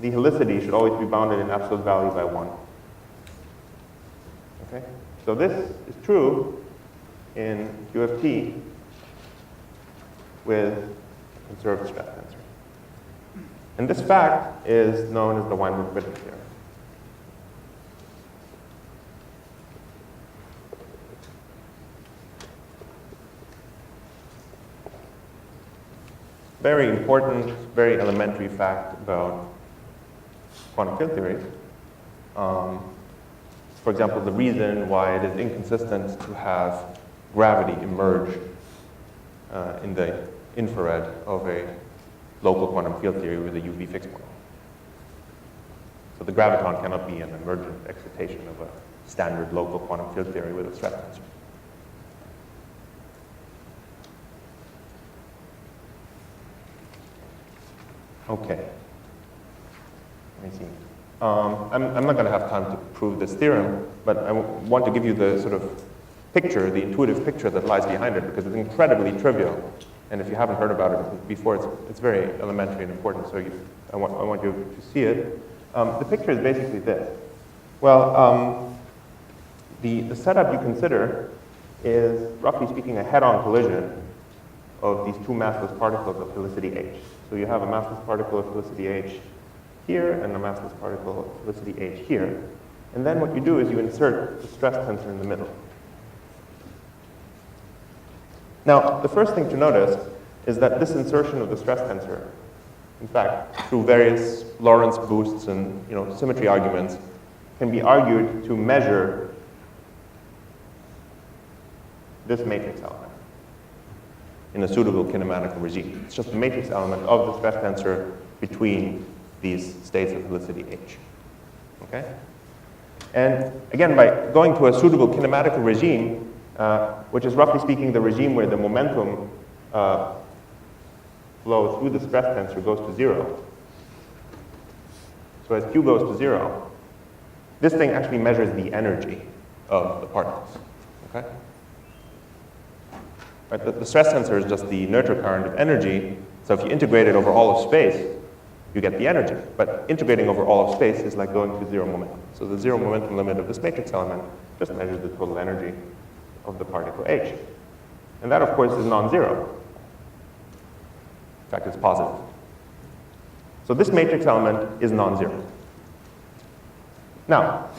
Speaker 1: the helicity should always be bounded in absolute value by 1. Okay? So this is true in QFT with conserved stress tensor. And this fact is known as the Weinberg-Witten theorem. Very important, very elementary fact about quantum field theory. For example, the reason why it is inconsistent to have gravity emerge in the infrared of a local quantum field theory with a UV fixed point. So the graviton cannot be an emergent excitation of a standard local quantum field theory with a stress tensor. Okay. Let me see. I'm not going to have time to prove this theorem, but I want to give you the sort of picture, the intuitive picture that lies behind it, because it's incredibly trivial. And if you haven't heard about it before, it's very elementary and important, so I want you to see it. The picture is basically this. Well, the setup you consider is, roughly speaking, a head-on collision of these two massless particles of helicity h. So you have a massless particle of helicity h here and a massless particle of helicity h here. And then what you do is you insert the stress tensor in the middle. Now, the first thing to notice is that this insertion of the stress tensor, in fact, through various Lorentz boosts and symmetry arguments, can be argued to measure this matrix element in a suitable kinematical regime. It's just a matrix element of the stress tensor between these states of helicity h. Okay? And again, by going to a suitable kinematical regime, which is roughly speaking the regime where the momentum flow through the stress tensor goes to 0. So as Q goes to 0, this thing actually measures the energy of the particles. Okay? Right, the stress tensor is just the Noether current of energy. So if you integrate it over all of space, you get the energy. But integrating over all of space is like going to zero momentum. So the zero momentum limit of this matrix element just measures the total energy of the particle h. And that, of course, is non-zero. In fact, it's positive. So this matrix element is non-zero. Now,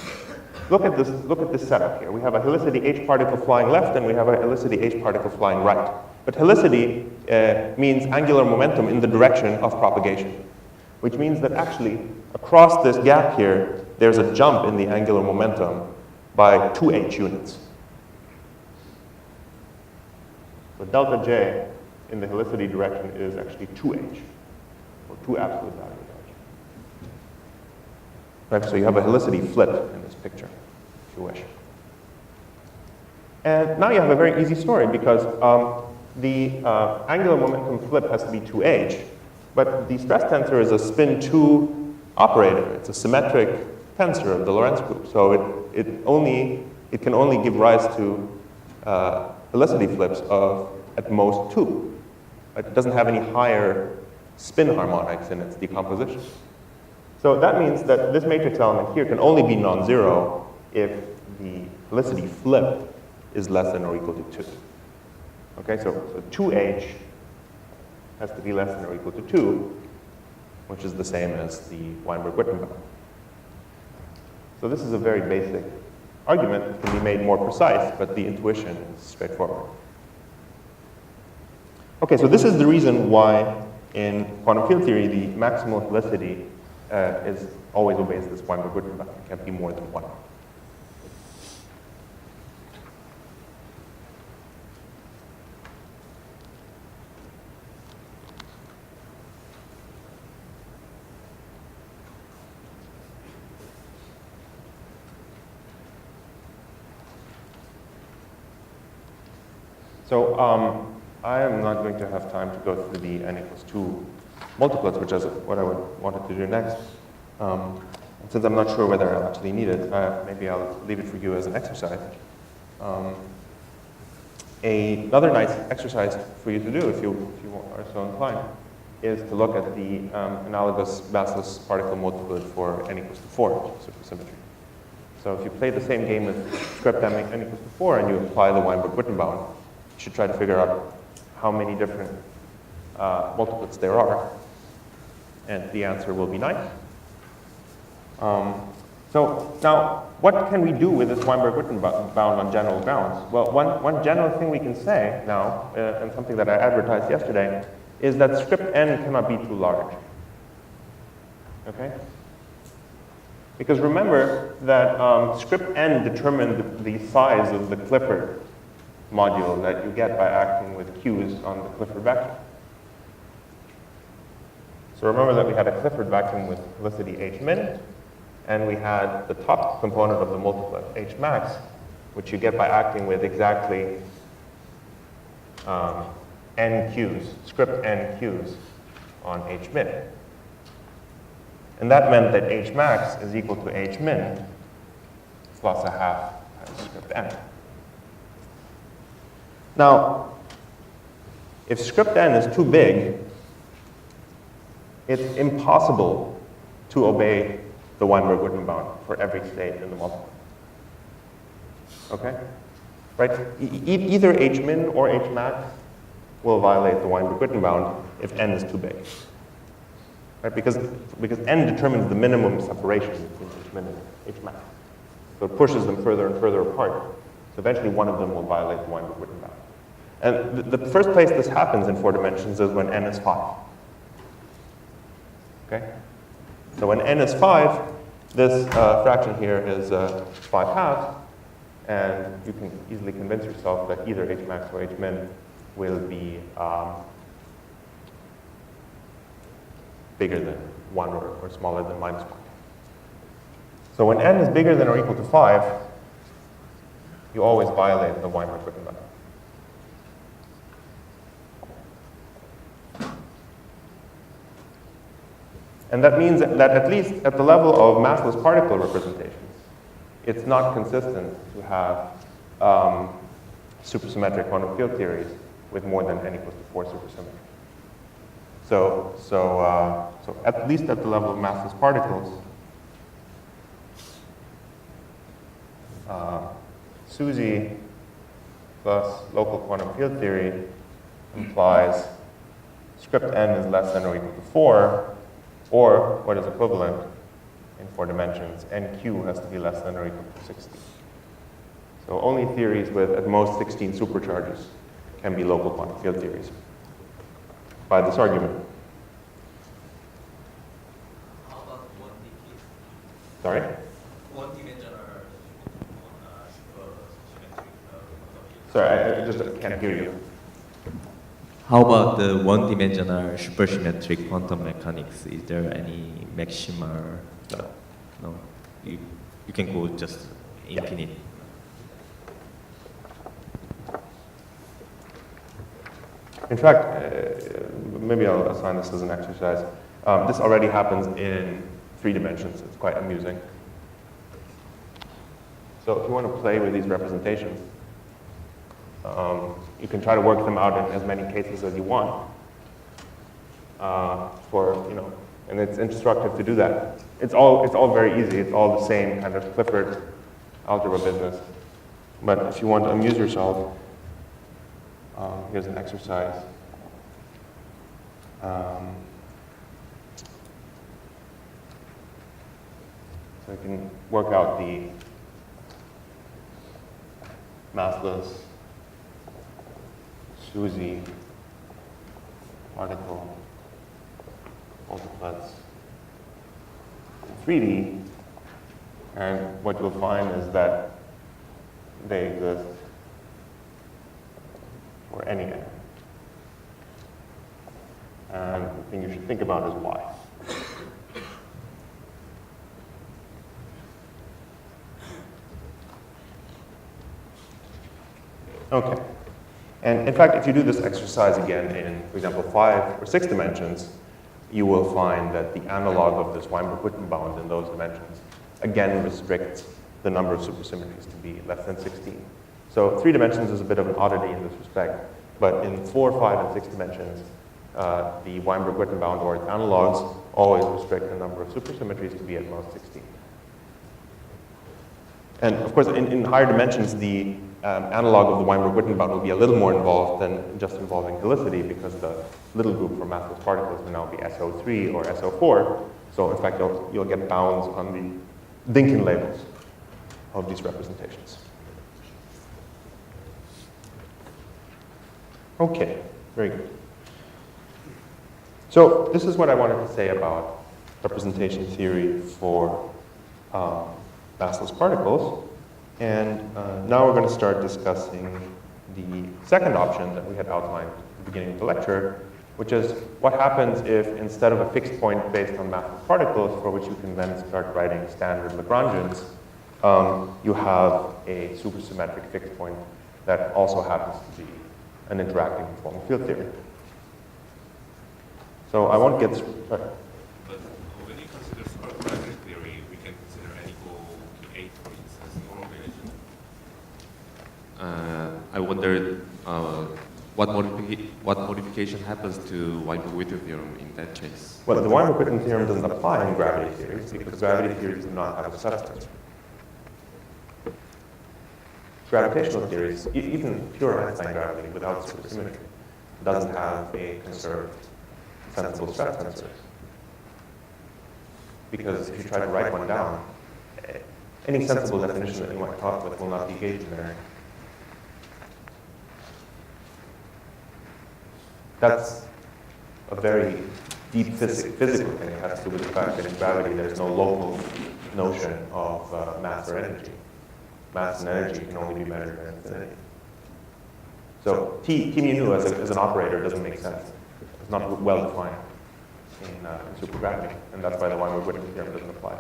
Speaker 1: look at this setup here. We have a helicity h particle flying left, and we have a helicity h particle flying right. But helicity means angular momentum in the direction of propagation, which means that actually, across this gap here, there's a jump in the angular momentum by 2h units. So delta j in the helicity direction is actually 2h, or 2 absolute values. Right, so you have a helicity flip in this picture, if you wish. And now you have a very easy story because the angular momentum flip has to be 2h, but the stress tensor is a spin 2 operator. It's a symmetric tensor of the Lorentz group. So it can only give rise to helicity flips of at most 2. It doesn't have any higher spin harmonics in its decomposition. So that means that this matrix element here can only be non-zero if the helicity flip is less than or equal to 2. Okay, so 2h has to be less than or equal to 2, which is the same as the Weinberg-Witten bound. So this is a very basic argument. It can be made more precise, but the intuition is straightforward. Okay, so this is the reason why in quantum field theory the maximal helicity is always obeys this Weinberg-Witten bound. It can't be more than 1. So I am not going to have time to go through the n equals 2 multiplets, which is what I wanted to do next. And since I'm not sure whether I'll actually need it, maybe I'll leave it for you as an exercise. Another nice exercise for you to do, if you are so inclined, is to look at the analogous massless particle multiplet for n equals to 4 supersymmetry. So if you play the same game with script n equals to 4 and you apply the Weinberg-Witten bound, you should try to figure out how many different multiplets there are, and the answer will be 9. So now, what can we do with this Weinberg-Witten bound on general grounds? Well, one general thing we can say now, and something that I advertised yesterday, is that script n cannot be too large. Okay? Because remember that script n determined the size of the Clifford module that you get by acting with Q's on the Clifford vacuum. So remember that we had a Clifford vacuum with helicity h min, and we had the top component of the multiplet h max, which you get by acting with exactly n q's, script n q's on h min. And that meant that h max is equal to h min plus a half times script n. Now, if script n is too big, it's impossible to obey the Weinberg-Witten bound for every state in the multiplet. Okay? Right? Either H-min or H-max will violate the Weinberg-Witten bound if n is too big. Right? Because n determines the minimum separation between H-min and H-max. So it pushes them further and further apart. So eventually one of them will violate the Weinberg-Witten bound. And the first place this happens in 4 dimensions is when n is 5. Okay? So when n is 5, this fraction here is 5 halves, and you can easily convince yourself that either h max or h min will be bigger than 1 or smaller than minus 1. So when n is bigger than or equal to 5, you always violate the Weinberg-Witten bound. And that means that at least at the level of massless particle representations, it's not consistent to have supersymmetric quantum field theories with more than n equals to 4 supersymmetry. So at least at the level of massless particles, SUSY plus local quantum field theory implies script n is less than or equal to 4, or what is equivalent in 4 dimensions, nq has to be less than or equal to 16. So only theories with at most 16 supercharges can be local quantum field theories by this argument.
Speaker 2: How about 1D, please?
Speaker 1: Sorry?
Speaker 2: 1-dimensional supersymmetric quantum field.
Speaker 1: Sorry, I just can't hear you.
Speaker 2: How about the 1-dimensional supersymmetric quantum mechanics? Is there any maximal? No. You can go just infinite.
Speaker 1: In fact, maybe I'll assign this as an exercise. This already happens in 3 dimensions. It's quite amusing. So if you want to play with these representations, you can try to work them out in as many cases as you want. And it's instructive to do that. It's all very easy. It's all the same kind of Clifford algebra business. But if you want to amuse yourself, here's an exercise. So I can work out the massless SUSY particle multiplets in 3D, and what you'll find is that they exist for any n. And the thing you should think about is why. Okay. And in fact, if you do this exercise again in, for example, 5 or 6 dimensions, you will find that the analog of this Weinberg-Witten bound in those dimensions again restricts the number of supersymmetries to be less than 16. So 3 dimensions is a bit of an oddity in this respect, but in 4, 5, and 6 dimensions, the Weinberg-Witten bound or its analogs always restrict the number of supersymmetries to be at most 16. And of course, in higher dimensions, the analog of the Weinberg-Witten bound will be a little more involved than just involving helicity, because the little group for massless particles will now be SO3 or SO4. So in fact, you'll get bounds on the Dynkin labels of these representations. Okay, very good. So this is what I wanted to say about representation theory for massless particles. And now we're going to start discussing the second option that we had outlined at the beginning of the lecture, which is what happens if instead of a fixed point based on massless particles, for which you can then start writing standard Lagrangians, you have a supersymmetric fixed point that also happens to be an interacting conformal field theory. So I won't get through. Sorry.
Speaker 6: But when you consider supersymmetric theory, we can consider n equal to 8, for instance, in normal relation. I wondered what modification happens to Weinberg-Witten theorem in that case?
Speaker 1: Well, the Weinberg-Witten theorem doesn't apply in gravity theories because gravity theories do not have a substance. Gravitational theories, even pure Einstein gravity without supersymmetry, doesn't have a conserved sensible stress tensor. Because if you try to write one down, any sensible definition that you might come up with will not be gauge invariant. That's a very deep physical thing. It has to do with the fact that in gravity there's no local notion of mass or energy. Mass and energy can only be measured in infinity. So T mu nu as an operator doesn't make sense. It's not well defined in supergravity, and that's why the Weinberg-Witten theorem doesn't apply.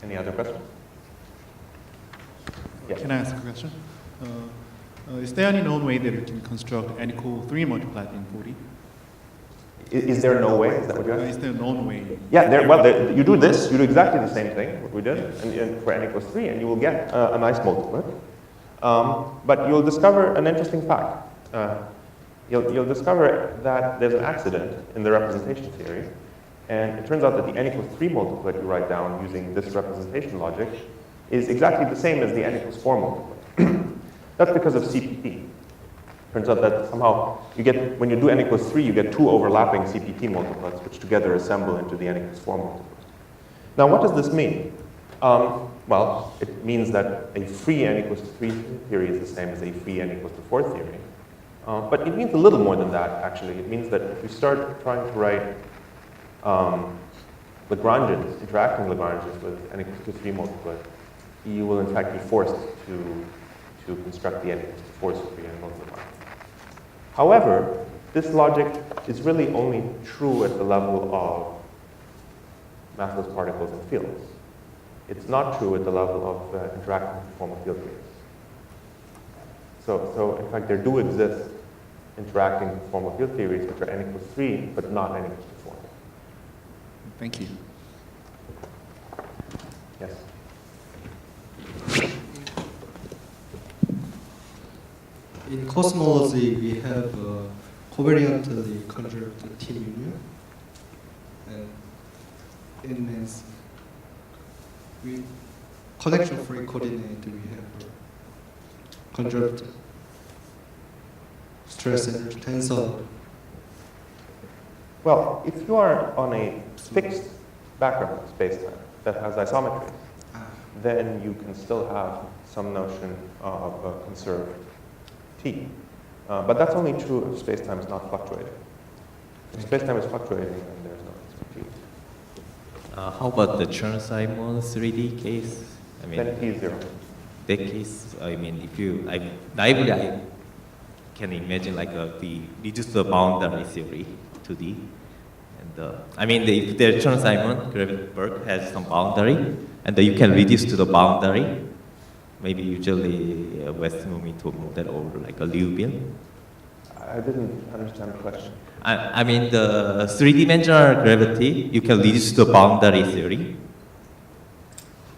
Speaker 1: Any other questions? Yes.
Speaker 5: Can I ask a question? Is there any known way that you can construct n equal 3 multiplied in 4D?
Speaker 1: Is there no way? Is that what you're asking?
Speaker 5: Is there a known way?
Speaker 1: Yeah, you do this, you do exactly the same thing, what we did, and for n equals 3, and you will get a nice multiplet. But you'll discover an interesting fact. You'll discover that there's an accident in the representation theory, and it turns out that the n equals 3 multiplet you write down using this representation logic is exactly the same as the n equals 4 multiplet. That's because of CPT. Turns out that somehow you get, when you do n equals 3, you get 2 overlapping CPT multiplets, which together assemble into the n equals 4 multiplet. Now, what does this mean? Well, it means that a free n equals to 3 theory is the same as a free n equals to 4 theory. But it means a little more than that, actually. It means that if you start trying to write Lagranges, interacting Lagranges with n equals to 3 multiplet, you will in fact be forced to construct the n equals to 4 free n multiplet. However, this logic is really only true at the level of massless particles and fields. It's not true at the level of interacting conformal field theories. So in fact, there do exist interacting conformal field theories which are n equals 3, but not n equals to 4.
Speaker 5: Thank you.
Speaker 1: Yes?
Speaker 7: In cosmology, we have covariantly conserved T mu nu, and in this connection-free coordinate, we have conserved stress energy tensor.
Speaker 1: Well, if you are on a fixed background spacetime that has isometry, then you can still have some notion of conserved T. But that's only true if spacetime is not fluctuating. If spacetime is fluctuating, then there's no conserved T.
Speaker 2: How about the Chern-Simon 3D case? I mean,
Speaker 1: Then T is 0.
Speaker 2: that case, I mean, if you, naively, I can imagine like the reduced boundary theory 2D. And I mean, if the Chern-Simon Gravenberg has some boundary, and you can reduce to the boundary, maybe usually West Momento model or like a Liouville.
Speaker 1: I didn't understand the question.
Speaker 2: I mean, the three-dimensional gravity, you can reduce to the boundary theory.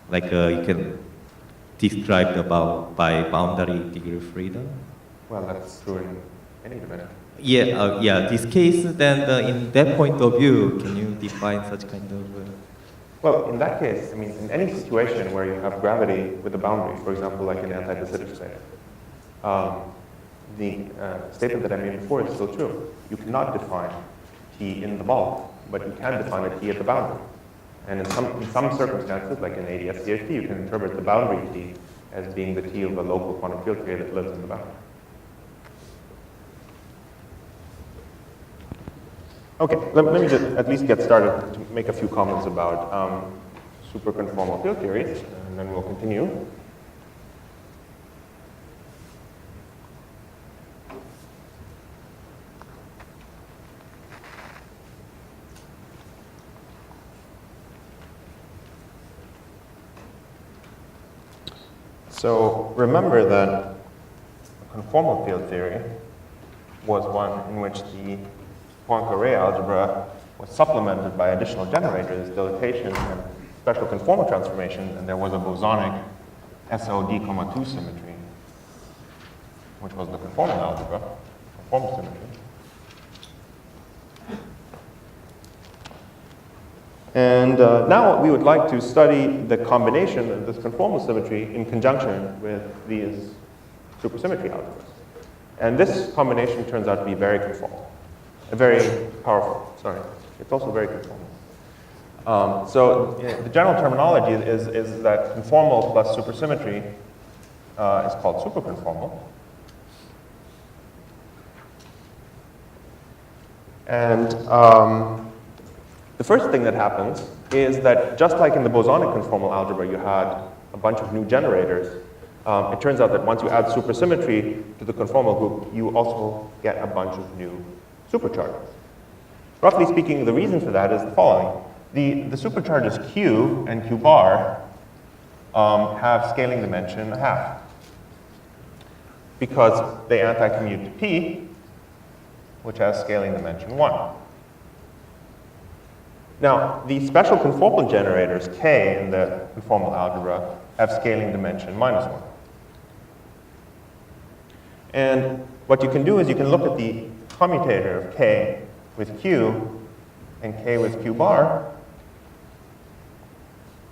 Speaker 2: Like you can describe by boundary degree of freedom.
Speaker 1: Well, that's true in any dimension.
Speaker 2: Yeah, this case, then in that point of view, can you define such kind of...
Speaker 1: Well, in that case, I mean, in any situation where you have gravity with a boundary, for example, like in anti-de-Sitter state, the statement that I made before is still true. You cannot define T in the bulk, but you can define a T at the boundary. And in some circumstances, like in ADS-CHT, you can interpret the boundary T as being the T of a local quantum field theory that lives in the boundary. Okay, let me just at least get started to make a few comments about superconformal field theories, and then we'll continue. So remember that a conformal field theory was one in which the Poincare algebra was supplemented by additional generators, dilatation and special conformal transformation, and there was a bosonic SOD, 2 symmetry, which was the conformal algebra, conformal symmetry. And now we would like to study the combination of this conformal symmetry in conjunction with these supersymmetry algebras. And this combination turns out to be very conformal, very powerful, sorry. It's also very conformal. So the general terminology is that conformal plus supersymmetry is called superconformal. And the first thing that happens is that just like in the bosonic conformal algebra, you had a bunch of new generators. It turns out that once you add supersymmetry to the conformal group, you also get a bunch of new supercharges. Roughly speaking, the reason for that is the following. The supercharges Q and Q bar have scaling dimension 1/2 because they anti-commute to P, which has scaling dimension 1. Now, the special conformal generators K in the conformal algebra have scaling dimension -1. And what you can do is you can look at the commutator of K with Q and K with Q bar.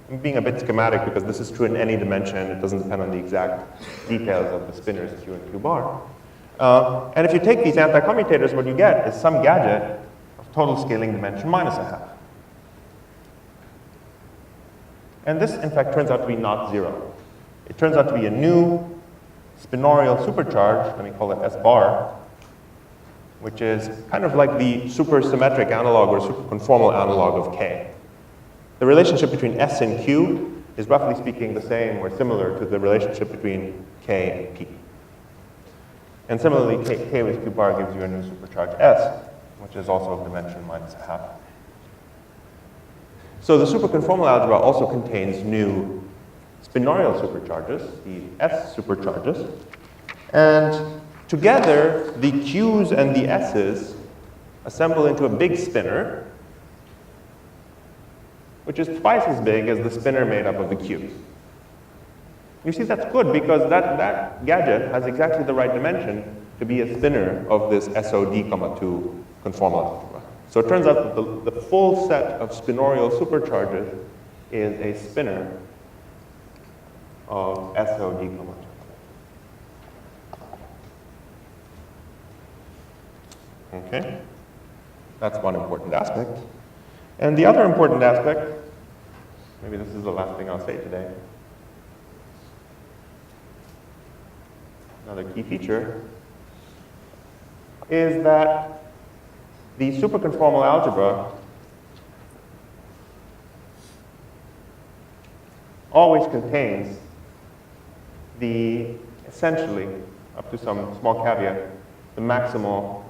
Speaker 1: I'm being a bit schematic because this is true in any dimension. It doesn't depend on the exact details of the spinners Q and Q bar. And if you take these anti-commutators, what you get is some gadget of total scaling dimension -1/2. And this, in fact, turns out to be not 0. It turns out to be a new spinorial supercharge, let me call it S bar, which is kind of like the supersymmetric analog or superconformal analog of K. The relationship between S and Q is roughly speaking the same or similar to the relationship between K and P. And similarly, K with Q bar gives you a new supercharge S, which is also of dimension -1/2. So the superconformal algebra also contains new spinorial supercharges, the S supercharges. And together, the Q's and the S's assemble into a big spinner, which is twice as big as the spinner made up of the Q's. You see, that's good because that gadget has exactly the right dimension to be a spinner of this SOD, 2 conformal algebra. So it turns out that the full set of spinorial supercharges is a spinner of SOD, 2. Okay? That's one important aspect. And the other important aspect, maybe this is the last thing I'll say today, another key feature, is that the superconformal algebra always contains essentially, up to some small caveat, the maximal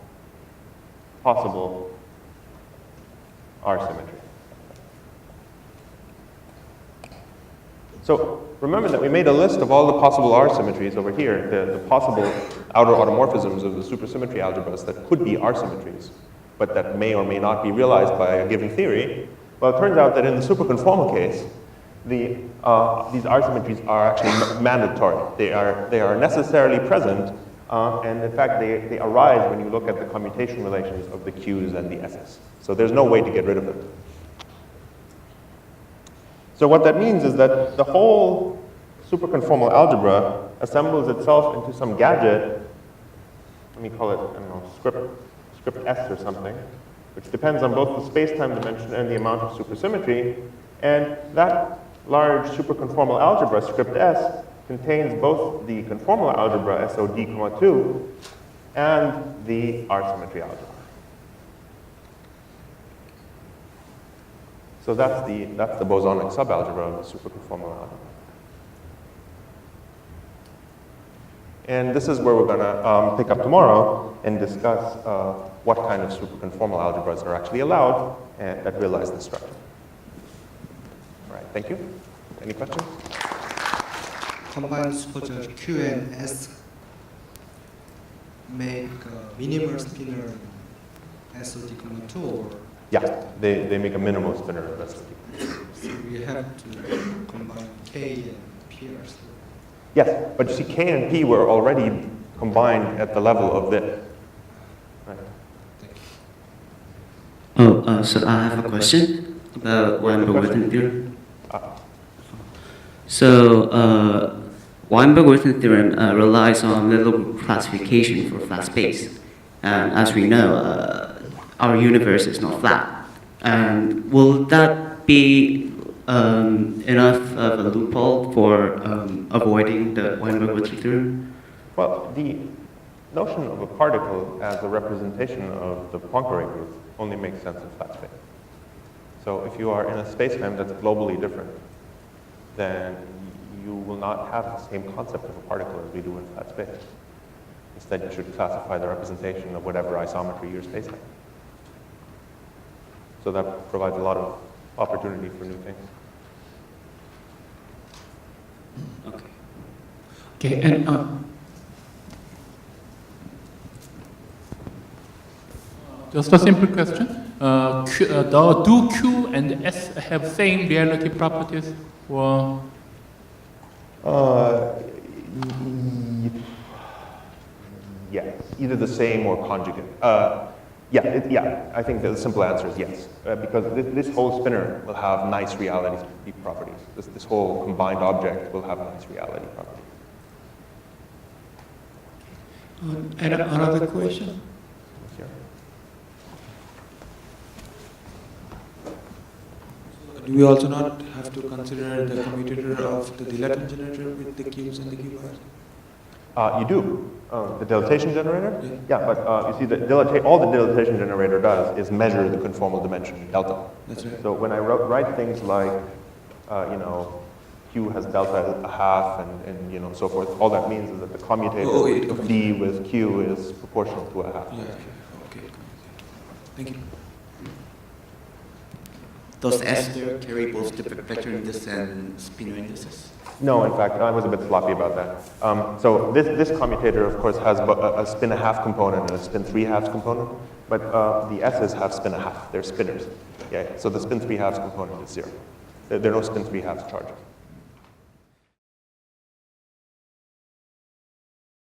Speaker 1: possible R symmetry. So remember that we made a list of all the possible R symmetries over here, the possible outer automorphisms of the supersymmetry algebras that could be R symmetries, but that may or may not be realized by a given theory. Well, it turns out that in the superconformal case, these R symmetries are actually mandatory. They are necessarily present, and in fact, they arise when you look at the commutation relations of the Q's and the S's. So there's no way to get rid of them. So what that means is that the whole superconformal algebra assembles itself into some gadget, let me call it, I don't know, script S or something, which depends on both the space-time dimension and the amount of supersymmetry. And that large superconformal algebra, script S, contains both the conformal algebra, SOD, 2, and the R symmetry algebra. So that's the bosonic subalgebra of the superconformal algebra. And this is where we're going to pick up tomorrow and discuss what kind of superconformal algebras are actually allowed and that realize this structure. All right, thank you. Any questions?
Speaker 7: Combined supercharge Q and S make minimal spinner SOD, 2, or
Speaker 1: Yeah, they make a minimal spinner of SOD.
Speaker 7: so we have to combine K and P also.
Speaker 1: Yes, but you see K and P were already combined at the level of this. Right.
Speaker 8: Oh, so I have a question about Weinberg-Witten theorem. So, Weinberg-Witten theorem relies on level classification for flat space. And as we know, our universe is not flat. And will that be enough of a loophole for avoiding the Weinberg-Witten theorem?
Speaker 1: Well, the notion of a particle as a representation of the Poincare group only makes sense in flat space. So if you are in a spacetime that's globally different, then you will not have the same concept of a particle as we do in flat space. Instead, you should classify the representation of whatever isometry your spacetime. So that provides a lot of opportunity for new things.
Speaker 9: Okay, and just a simple question. Do Q and S have same reality properties? Or
Speaker 1: Yes, either the same or conjugate. Yeah, I think the simple answer is yes, because this whole spinner will have nice reality properties. This whole combined object will have nice reality properties.
Speaker 7: And another question?
Speaker 1: Here.
Speaker 3: Do we also not have to consider the commutator of the dilatation generator with the cubes and the cuboids?
Speaker 1: You do. The dilatation generator? Yeah, but you see, all the dilatation generator does is measure the conformal dimension, delta.
Speaker 3: That's right.
Speaker 1: So when I write things like, Q has delta a half and so forth, all that means is that the commutator of D with Q is proportional to a half.
Speaker 3: Yeah, okay. Thank you.
Speaker 8: Does S there carry both the vector indices and spinor indices?
Speaker 1: No, in fact, I was a bit sloppy about that. So this commutator, of course, has a spin a half component and a spin 3/2 component, but the S's have spin a half. They're spinners. Yeah, so the spin 3/2 component is 0. There are no spin 3/2 charges.